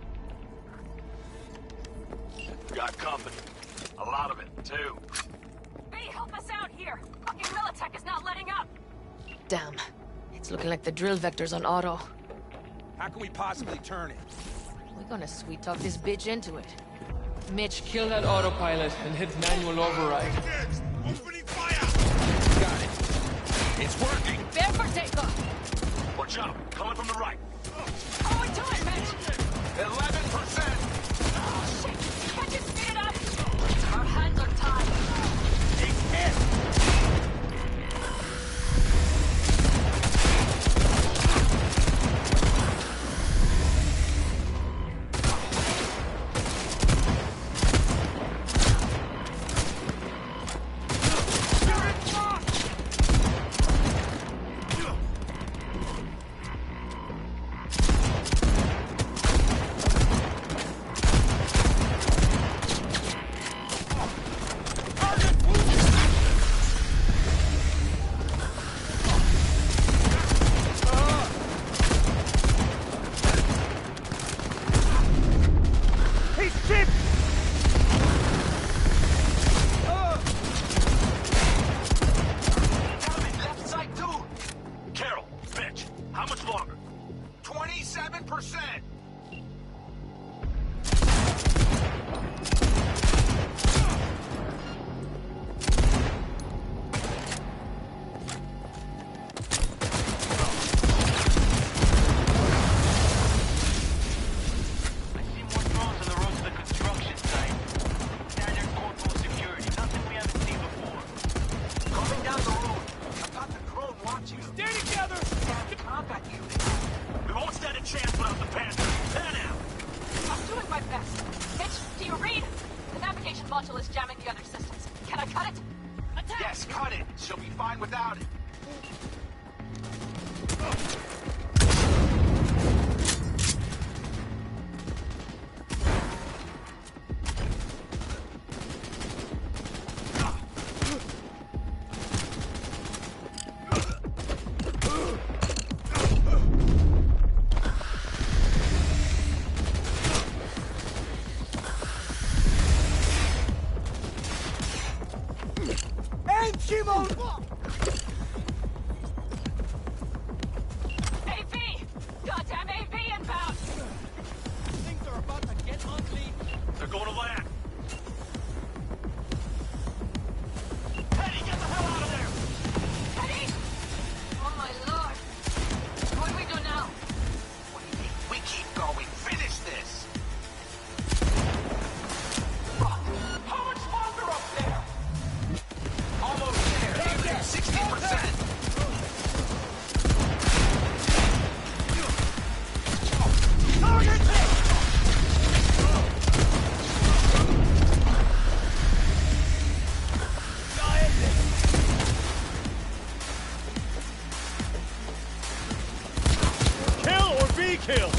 Got company. A lot of it, too. V, help us out here. Fucking Militech is not letting up. Damn. It's looking like the drill vector's on auto. How can we possibly turn it? We're gonna sweet-talk this bitch into it. Mitch, Kill that autopilot and hit manual override. Opening fire! Got it. It's working. prepare for takeoff. Watch out. Coming from the right. Oh, we do it, Mitch! 11%! Oh, shit! Can't you speed it up? Our hands are tied. How much longer? 27%! Yes, cut it. She'll be fine without it. AV! Goddamn AV inbound! Things are about to get ugly. They're going to land. Teddy, get the hell out of there! Eddie! Oh my lord! What do we do now? What do you mean? We keep going. Finish this! How much longer up there? Almost there. Nearly 60%. Kill or be killed!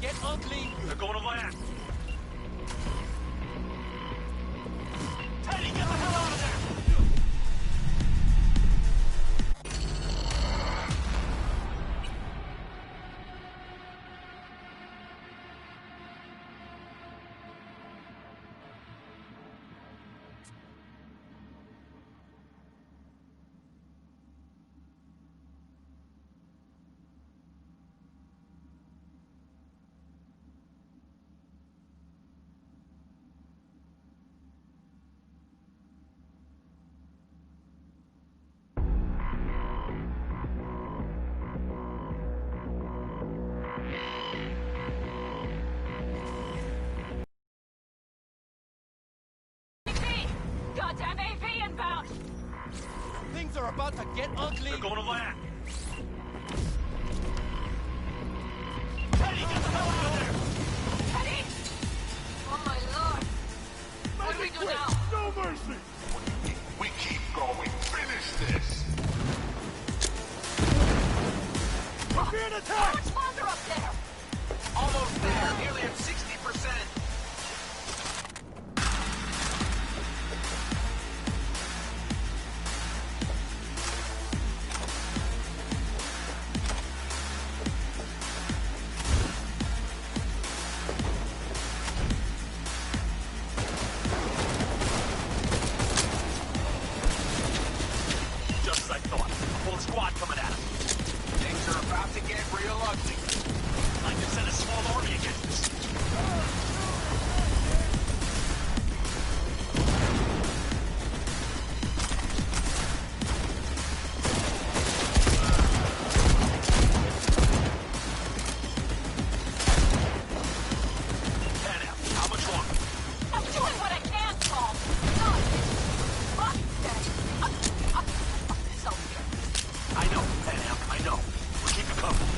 get ugly. They're going to land. Teddy, get the hell out of there! Goddamn AV inbound! Things are about to get ugly. They're going to land. Teddy, get the hell out of there! Teddy! Oh my lord! What do we do now? No mercy! We keep going. Finish this! We're being attacked! How much longer up there? Almost there. Nearly at 60%. Just as I thought. Whole squad coming at us. Things are about to get real ugly. I can send a small army against this. Panam, how much longer? I'm doing what I can, Paul. God, fuck that. Fuck this over here. I know, Panam, I know. We'll keep you covered.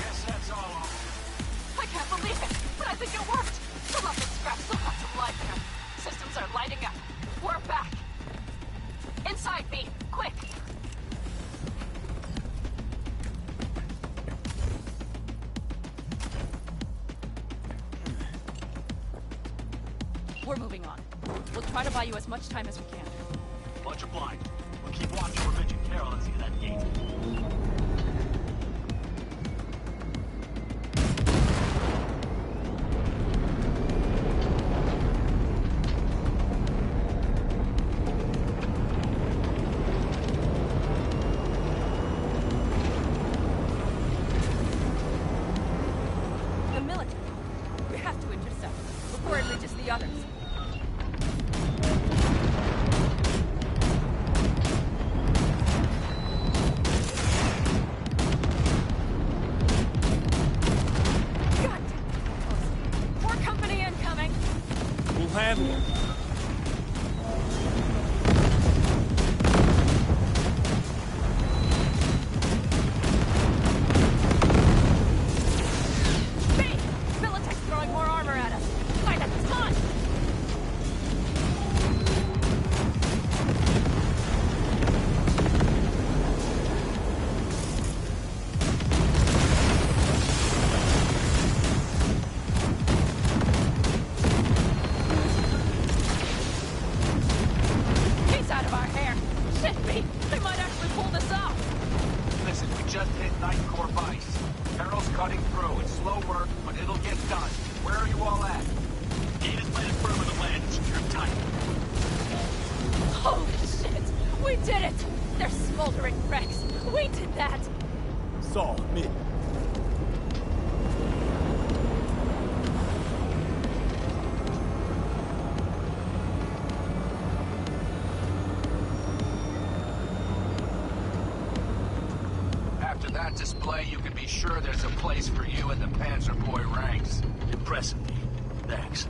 Guess that's all of them. I can't believe it, but I think it worked. The rough and scrap still got some life here. Systems are lighting up. We're back. Inside me, quick. We're moving on. We'll try to buy you as much time as we can. Bunch of blind. We'll keep watch over Vince and Carol and see that gate. The military. We have to intercept before it reaches the others. God damn. More company incoming. We'll handle it. B! Militech's throwing more armor at us. By the ton! He's out of our hair. Shit, B! They might actually pull this off. Listen, we just hit Night Core Vice. Carol's cutting through. It's slow work, but it'll get done. Where are you all at? Gate is planted firm on the land and secured tight. Holy shit! We did it! They're smoldering wrecks. We did that! Saul, me. that display, you can be sure there's a place for you in the Panzer Boy ranks. Impressive, D. Thanks.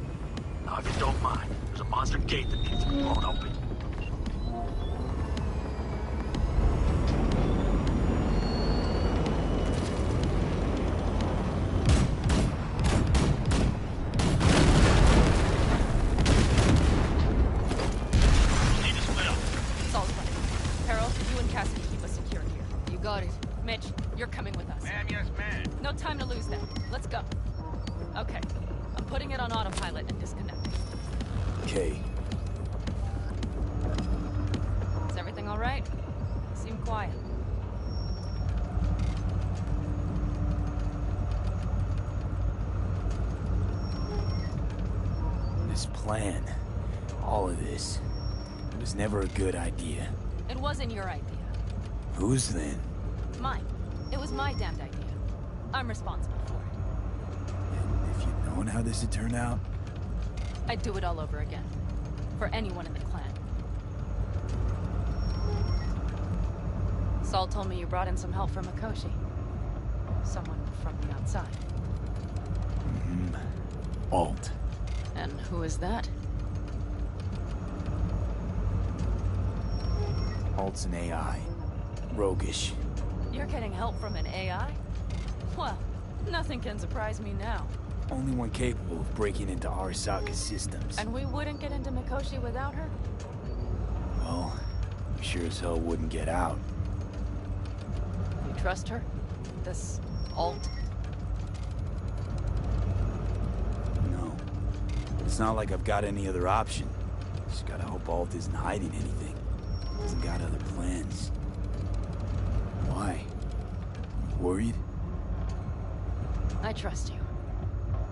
Now, if you don't mind, there's a monster gate that needs to be blown open. You're coming with us. Ma'am, yes, ma'am. No time to lose that. Let's go. Okay. I'm putting it on autopilot and disconnecting. Okay. Is everything all right? You seem quiet. This plan, all of this, it was never a good idea. It wasn't your idea. Whose then? Mine. It was my damned idea. I'm responsible for it. And if you'd known how this had turned out? I'd do it all over again. For anyone in the clan. Saul told me you brought in some help from Mikoshi. Someone from the outside. Alt. And who is that? Alt's an AI. Roguish. You're getting help from an AI? Well, nothing can surprise me now. Only one capable of breaking into Arasaka's systems. And we wouldn't get into Mikoshi without her? Well, we sure as hell wouldn't get out. You trust her? This Alt? No. It's not like I've got any other option. Just gotta hope Alt isn't hiding anything. Hasn't got other plans. Why? Worried? I trust you.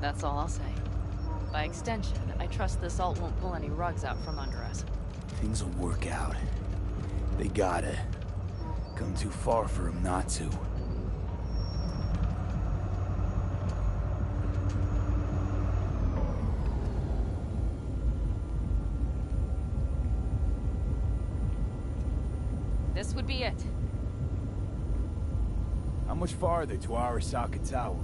That's all I'll say. By extension, I trust this Alt won't pull any rugs out from under us. Things will work out. They gotta. Come too far for him not to. This would be it. How much farther to Arasaka Tower?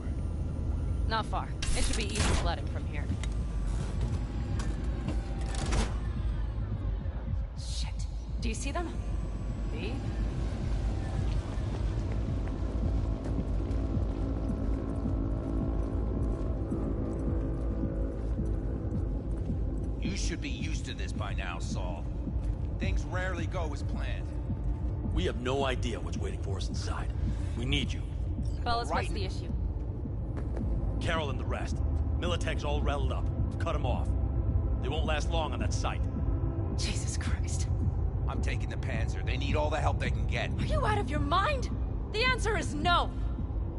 Not far. It should be easy sledding from here. Shit. Do you see them? V? You should be used to this by now, Saul. Things rarely go as planned. We have no idea what's waiting for us inside. We need you. Fellas, what's the issue? Carol and the rest. Militech's all rattled up. Cut them off. They won't last long on that site. Jesus Christ. I'm taking the Panzer. They need all the help they can get. Are you out of your mind? The answer is no.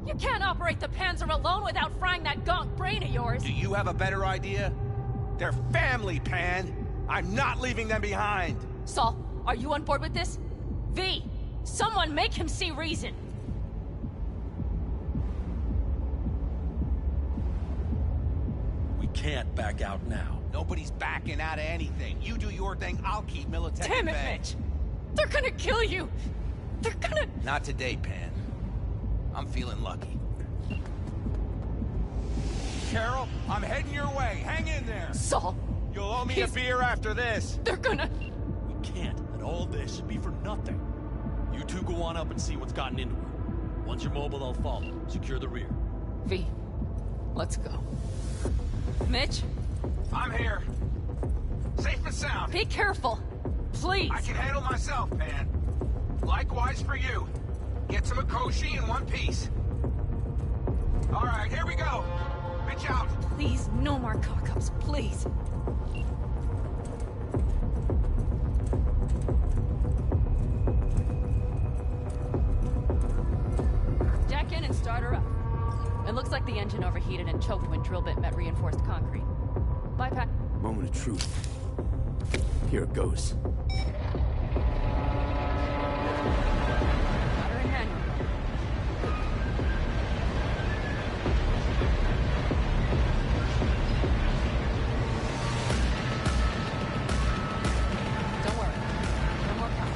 You can't operate the Panzer alone without frying that gaunt brain of yours. Do you have a better idea? They're family, Pan. I'm not leaving them behind. Saul, are you on board with this? V, someone make him see reason. We can't back out now. Nobody's backing out of anything. You do your thing, I'll keep Militech Damn at it, bay. Mitch! They're gonna kill you! They're gonna... Not today, Pan. I'm feeling lucky. Carol, I'm heading your way. Hang in there. Saul! You'll owe me a beer after this. They're gonna... We can't let all this be for nothing. You two go on up and see what's gotten into her. Once you're mobile, they'll follow. Secure the rear. V, let's go. Mitch? I'm here. Safe and sound. Be careful. Please. I can handle myself, Pan. Likewise for you. Get to Mikoshi in one piece. All right, here we go. Mitch out. Please, no more cock-ups, please. Jack in and start her up. It looks like the engine overheated and choked when drill bit met reinforced concrete. Bypass. Moment of truth. Here it goes. Got her in hand. Don't worry. No more coming.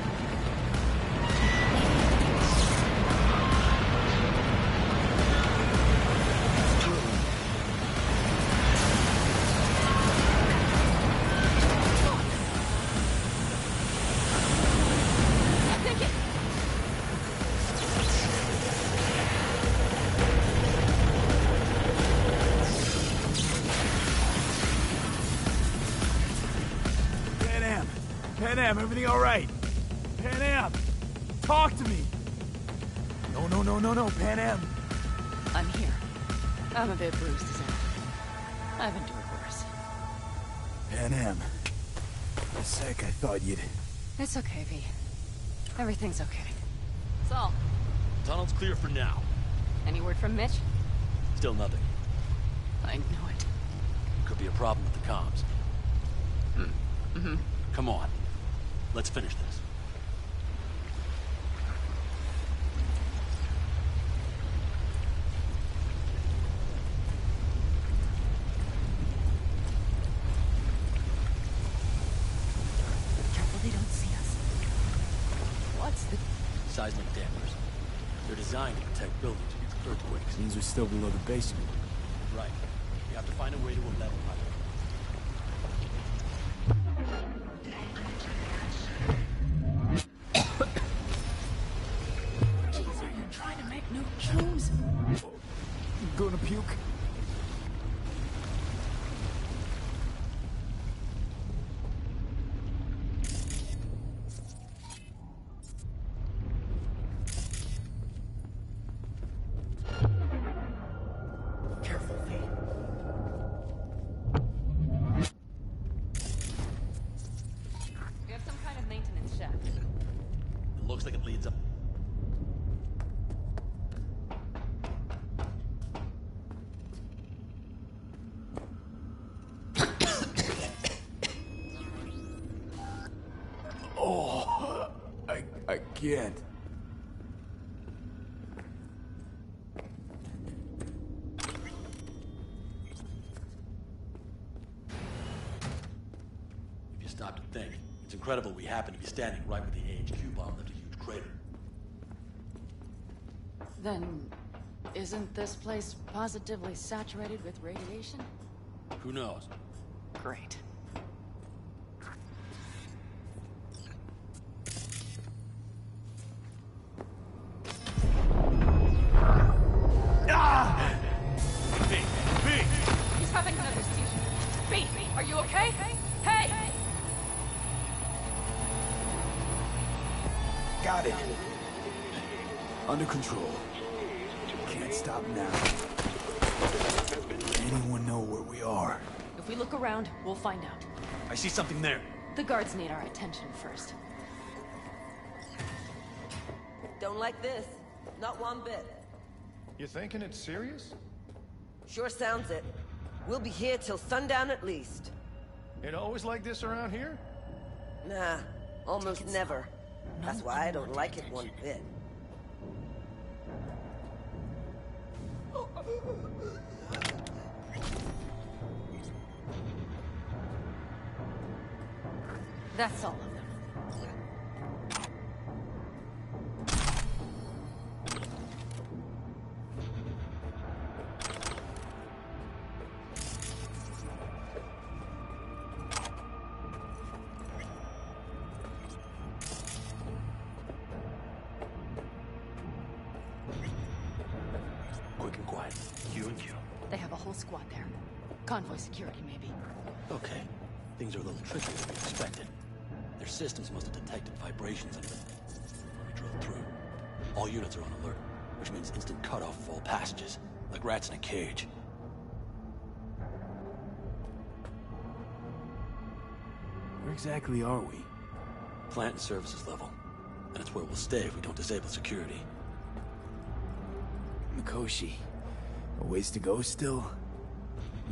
Panam, everything all right? Panam, talk to me. No, Panam. I'm here. I'm a bit bruised as hell. I've endured worse. Panam. For a sec, I thought you'd... It's okay, V. Everything's okay. Saul, Tunnel's clear for now. any word from Mitch? Still nothing. I knew it. Could be a problem with the comms. Mm-hmm. Come on. Let's finish this. Careful they don't see us. What's the... Seismic dampers. They're designed to protect buildings against earthquakes. Means we're still below the basement. Right. We have to find a way to a level higher. Jeez, are you trying to make new shoes? I'm gonna puke. Careful, V. We have some kind of maintenance shaft. It looks like it leads up. Oh, I can't. If you stop to think, it's incredible we happen to be standing right where the AHQ bomb left a huge crater. Then, isn't this place positively saturated with radiation? Who knows? Great. He's having another seizure. B, are you okay? Hey! Got it. Under control. Can't stop now. Anyone know where we are? If we look around, we'll find out. I see something there. The guards need our attention first. Don't like this. Not one bit. You thinking it's serious? Sure sounds it. We'll be here till sundown at least. It always like this around here? Nah, almost never. That's why I don't like it one bit. That's all of them. Quick and quiet. Q and Q. They have a whole squad there. Convoy security, maybe. Okay. Things are a little trickier than we expected. Their systems must have detected vibrations under them when we drove through. All units are on alert, which means instant cutoff of all passages, like rats in a cage. Where exactly are we? Plant and services level. And it's where we'll stay if we don't disable security. Mikoshi. A ways to go still?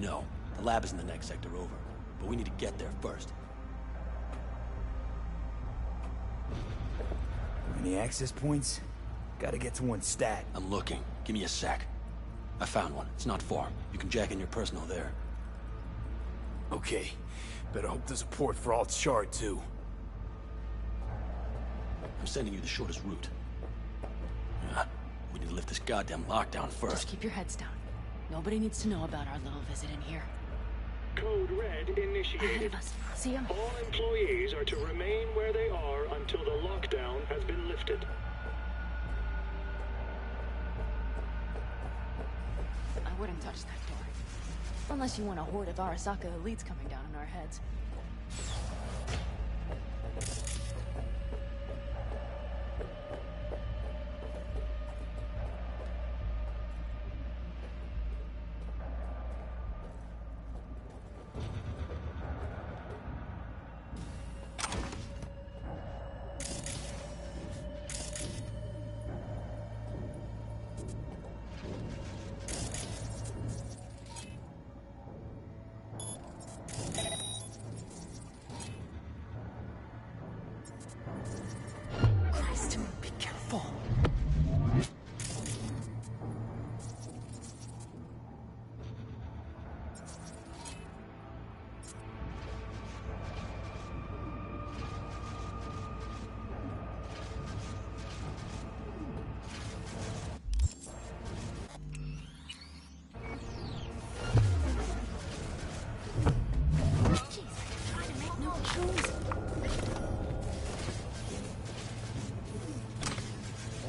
No. The lab is in the next sector over. But we need to get there first. Any access points? Gotta get to one stat. I'm looking. Give me a sec. I found one. It's not far. You can jack in your personal there. Okay. Better hope there's a port for alt shard, too. I'm sending you the shortest route. We need to lift this goddamn lockdown first. Just keep your heads down. Nobody needs to know about our little visit in here. Code Red initiated. Ahead of us. See him? All employees are to remain where they are until the lockdown has been lifted. I wouldn't touch that door. Unless you want a horde of Arasaka elites coming down on our heads.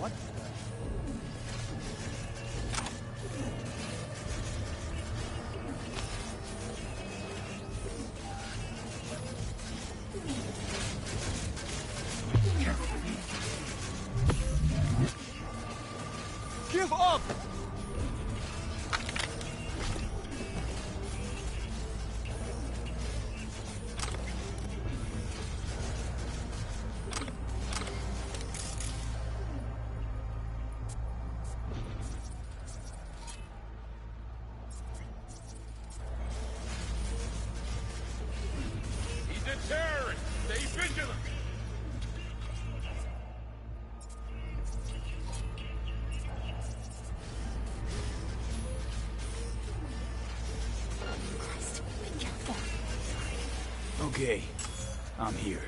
What? Give up! He's a terrorist! Stay vigilant! Okay, I'm here.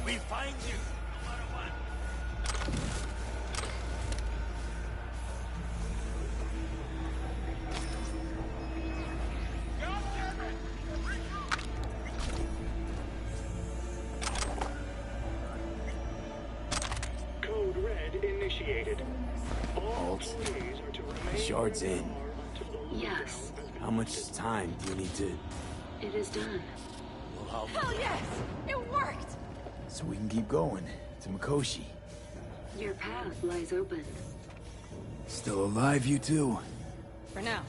We find you, no matter what. Code Red initiated. All Alt. employees are to The remain shard's where they in. are until the Yes, How much time do you need to... it is done. Hell yes! It worked! So we can keep going to Mikoshi. Your path lies open. Still alive, you two? For now,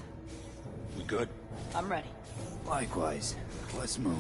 We good? I'm ready. Likewise. Let's move.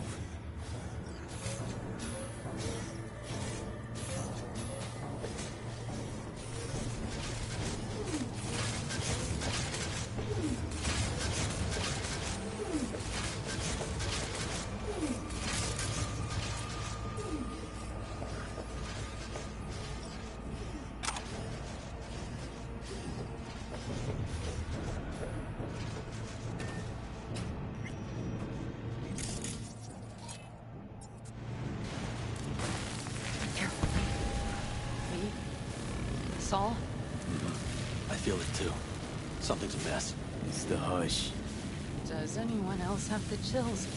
Me? Saul? I feel it too. Something's amiss. It's the hush. Does anyone else have the chills?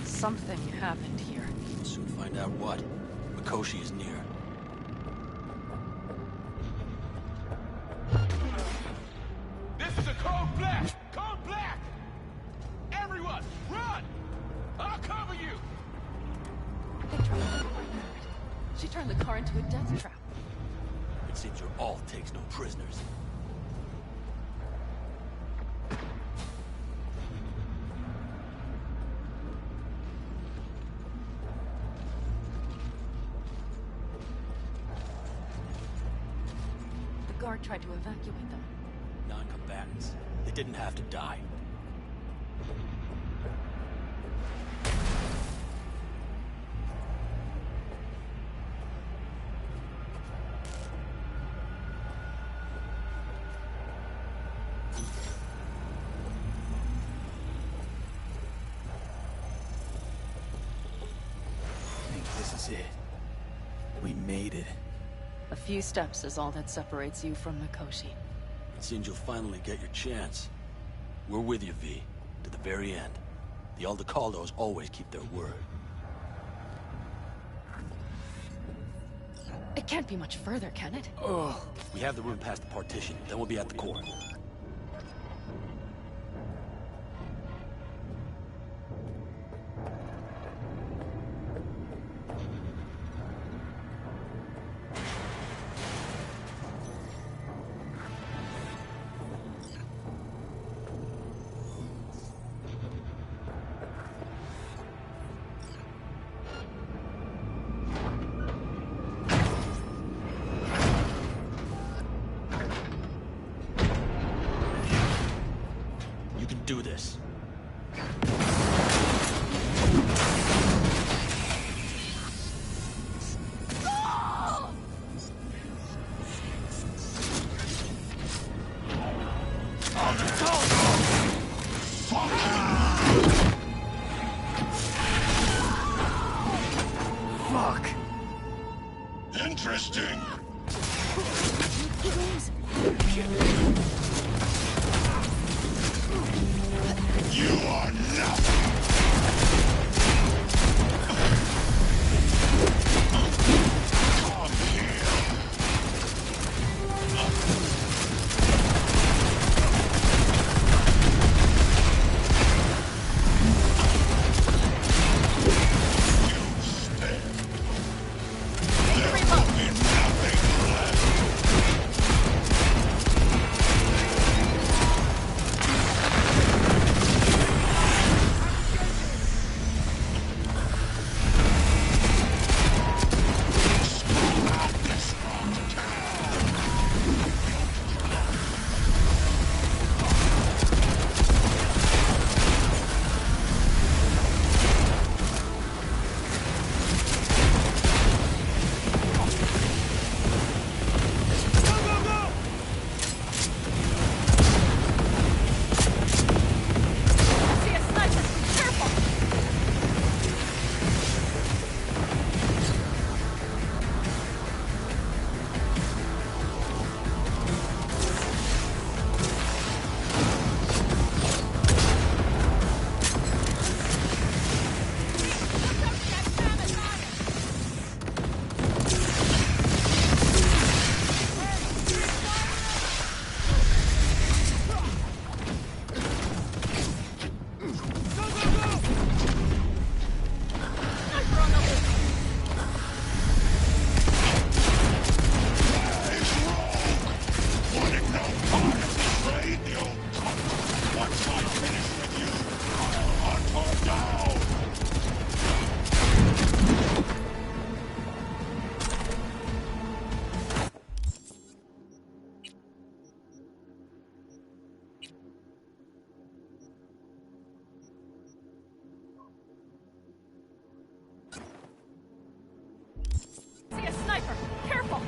Something happened here. We'll soon find out what. Mikoshi is near. This is a code black! Code black! Everyone, run! I'll cover you! They turned the car. She turned the car into a death trap. It seems your alt takes no prisoners. The guard tried to evacuate them. Non-combatants. They didn't have to die. I think this is it. We made it. A few steps is all that separates you from Mikoshi. It seems you'll finally get your chance. We're with you, V. To the very end. The Aldecaldos always keep their word. It can't be much further, can it? Oh. We have the room past the partition, then we'll be at the core. You can do this. Fuck! Interesting! You are nothing! See a sniper! Careful!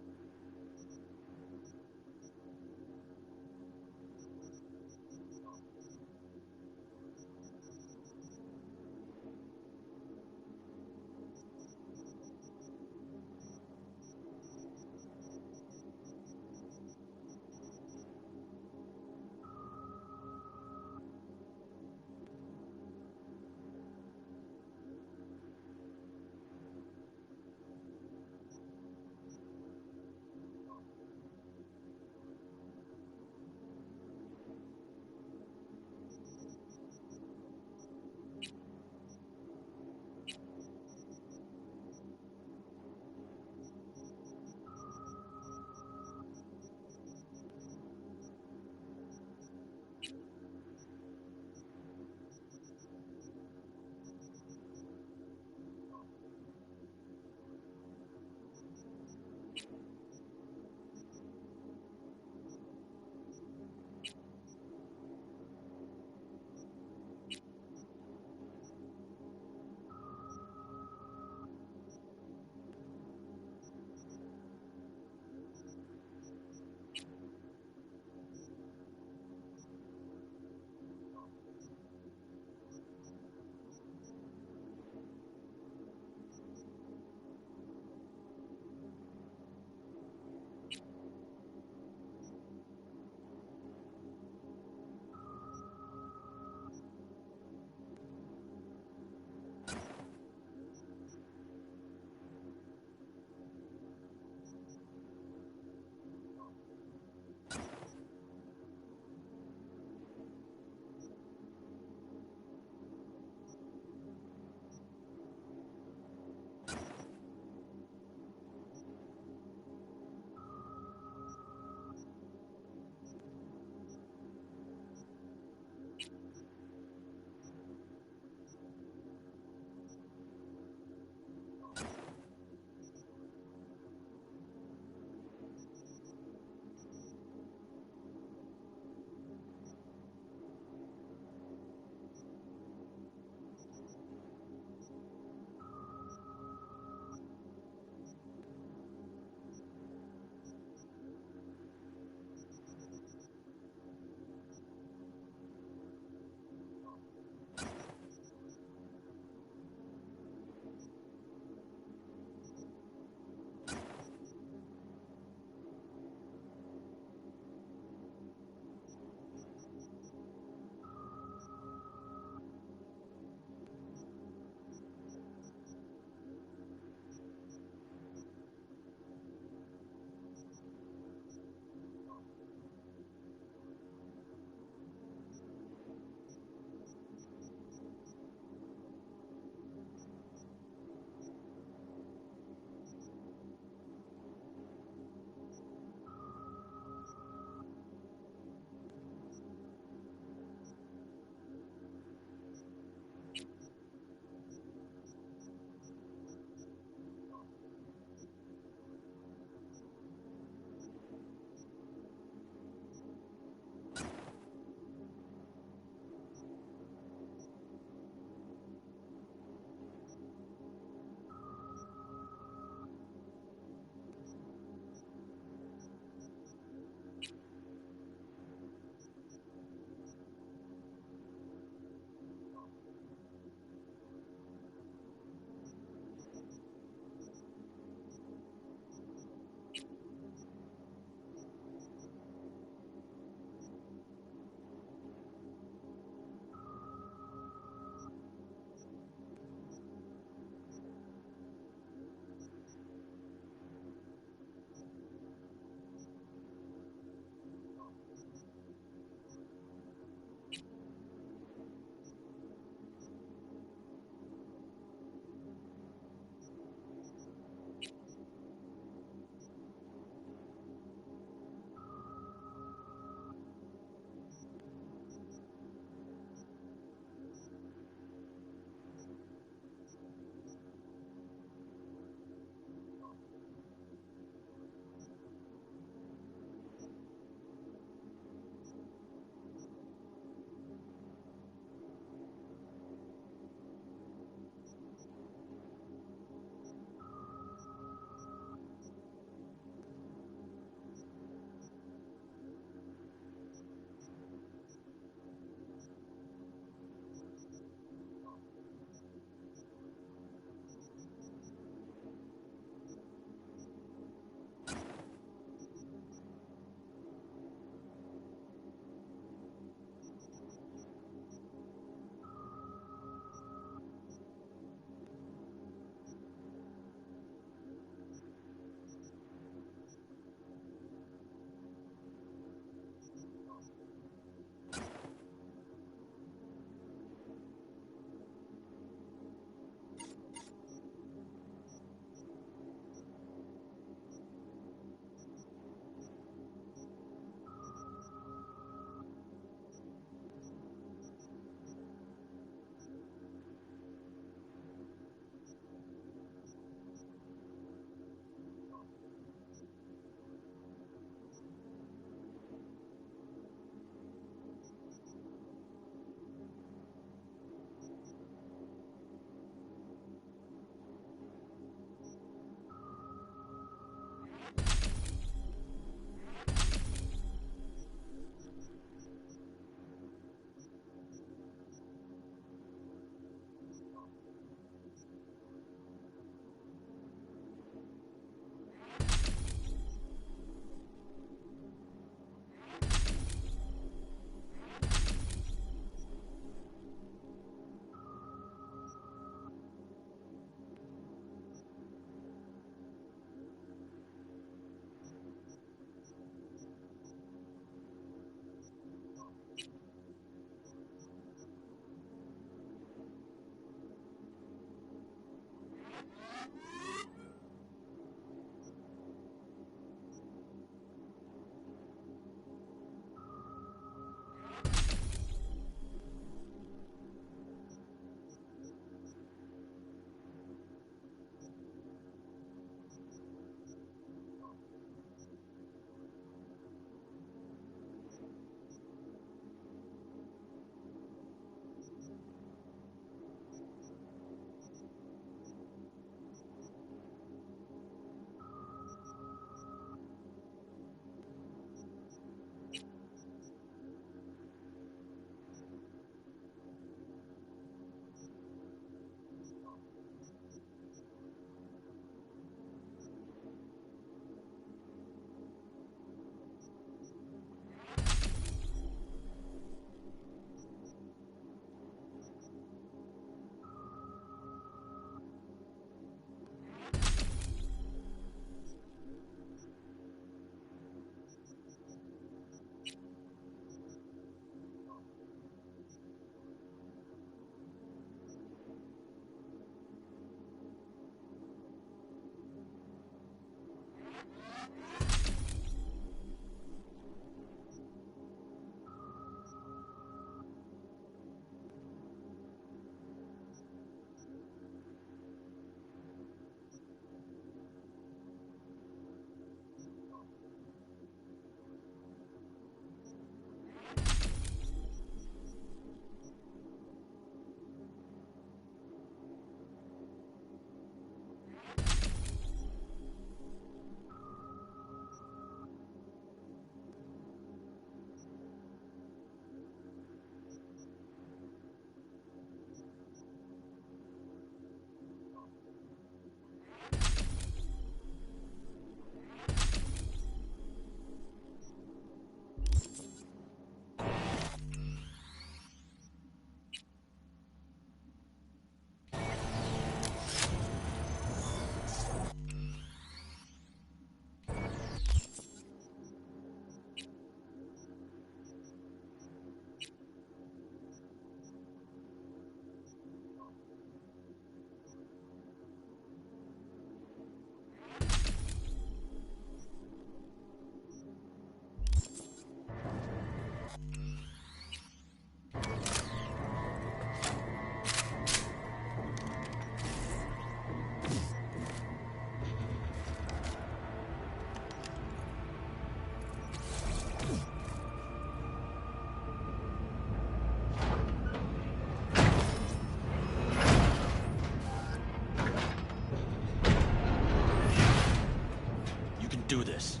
do this.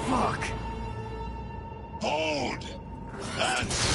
Fuck! Hold! That's...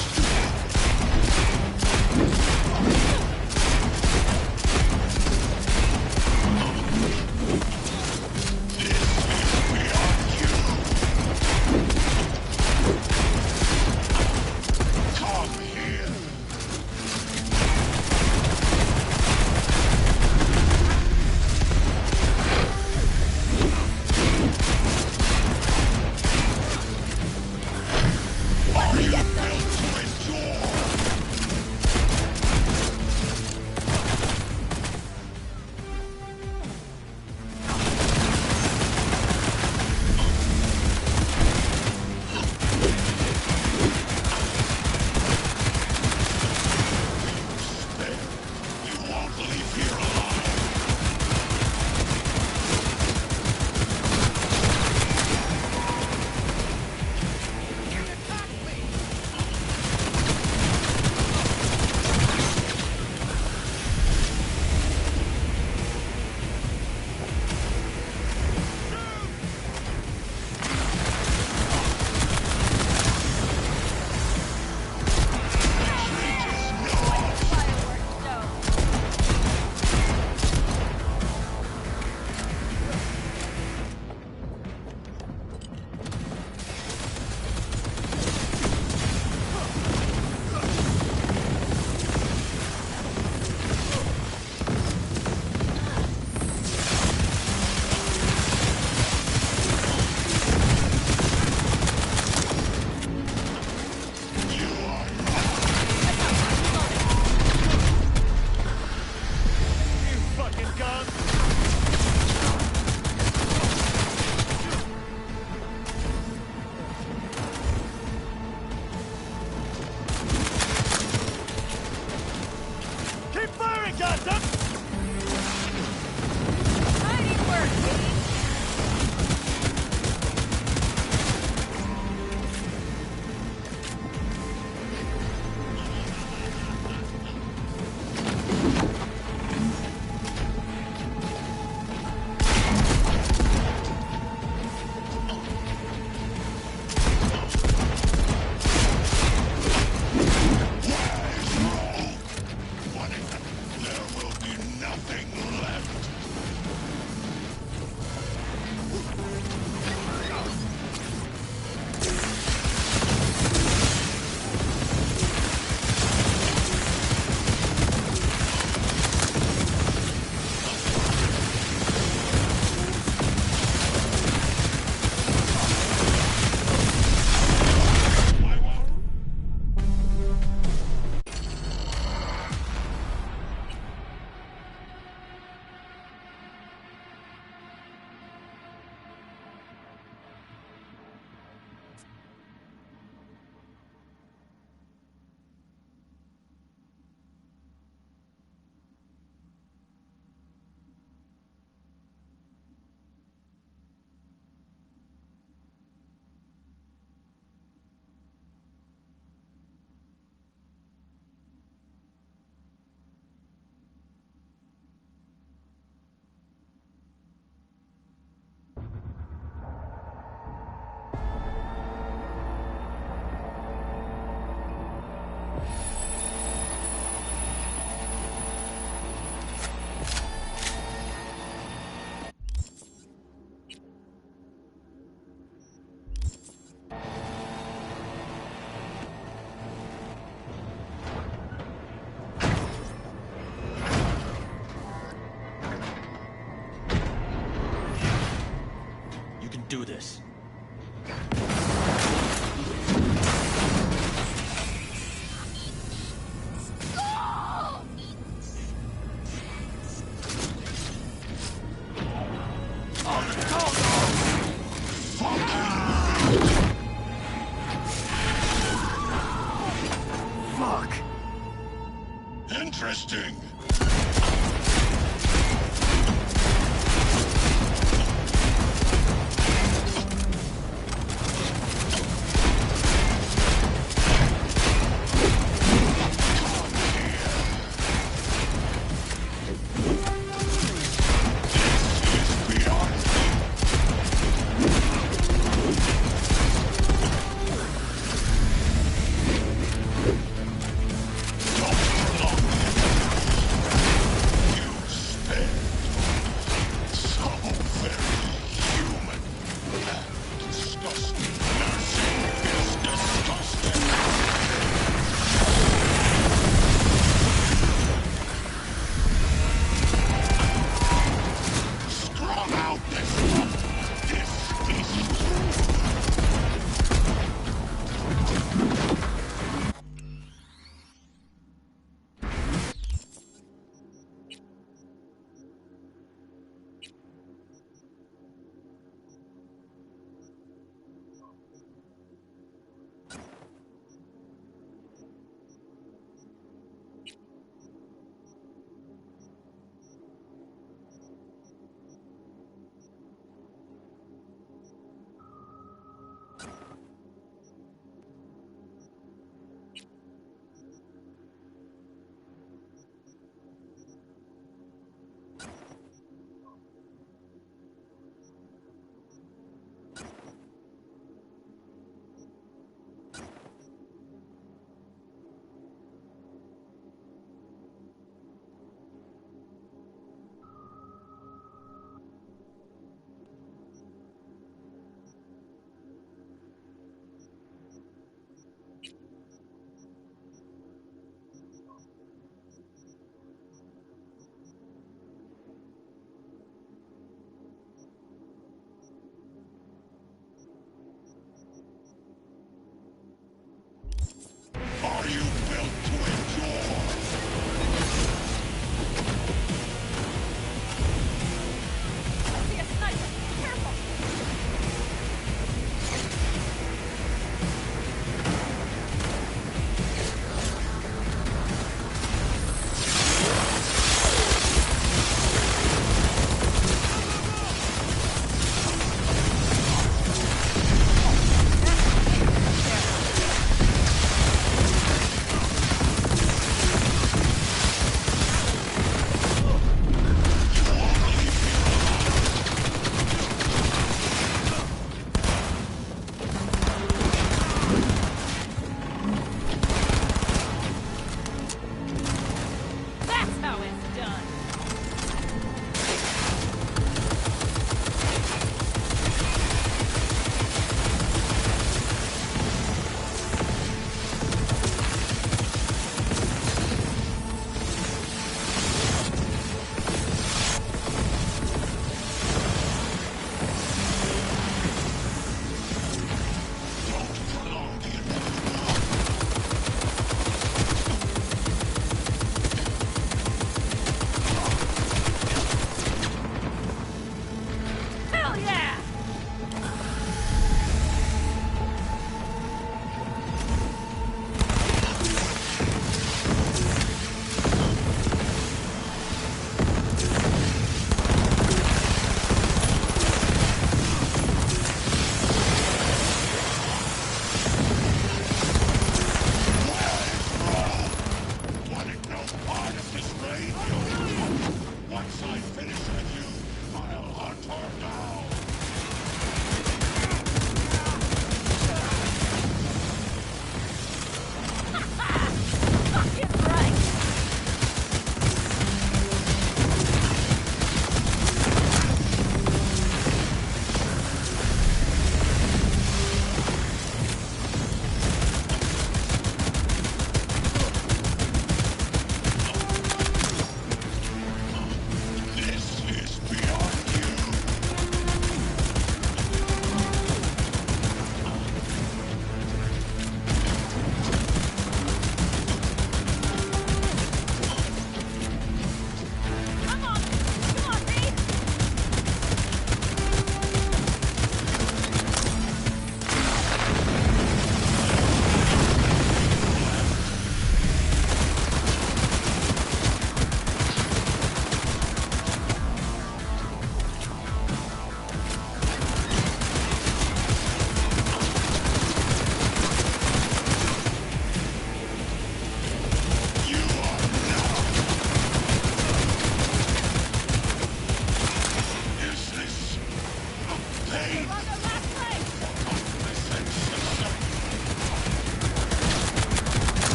do this. Fuck. Interesting.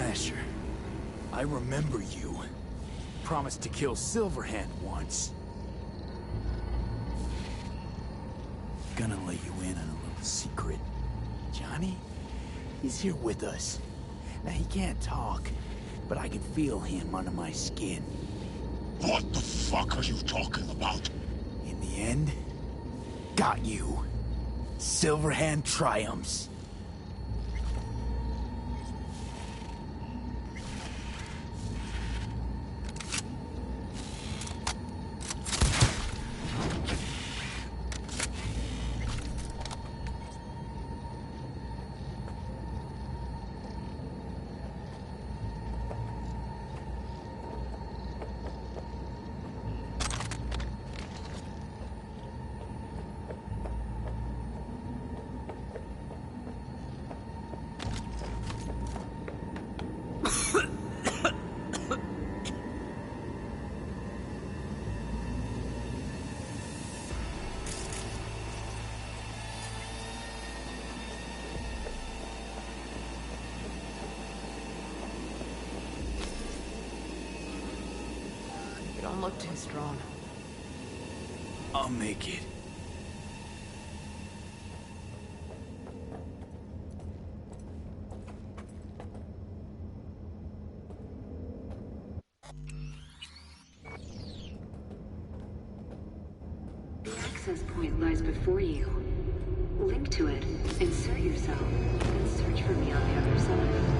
Smasher. I remember you. Promised to kill Silverhand once. Gonna let you in on a little secret. Johnny? He's here with us. Now, he can't talk, but I can feel him under my skin. What the fuck are you talking about? In the end, got you. Silverhand triumphs. You don't look too strong. I'll make it. The access point lies before you. Link to it, insert yourself, and search for me on the other side.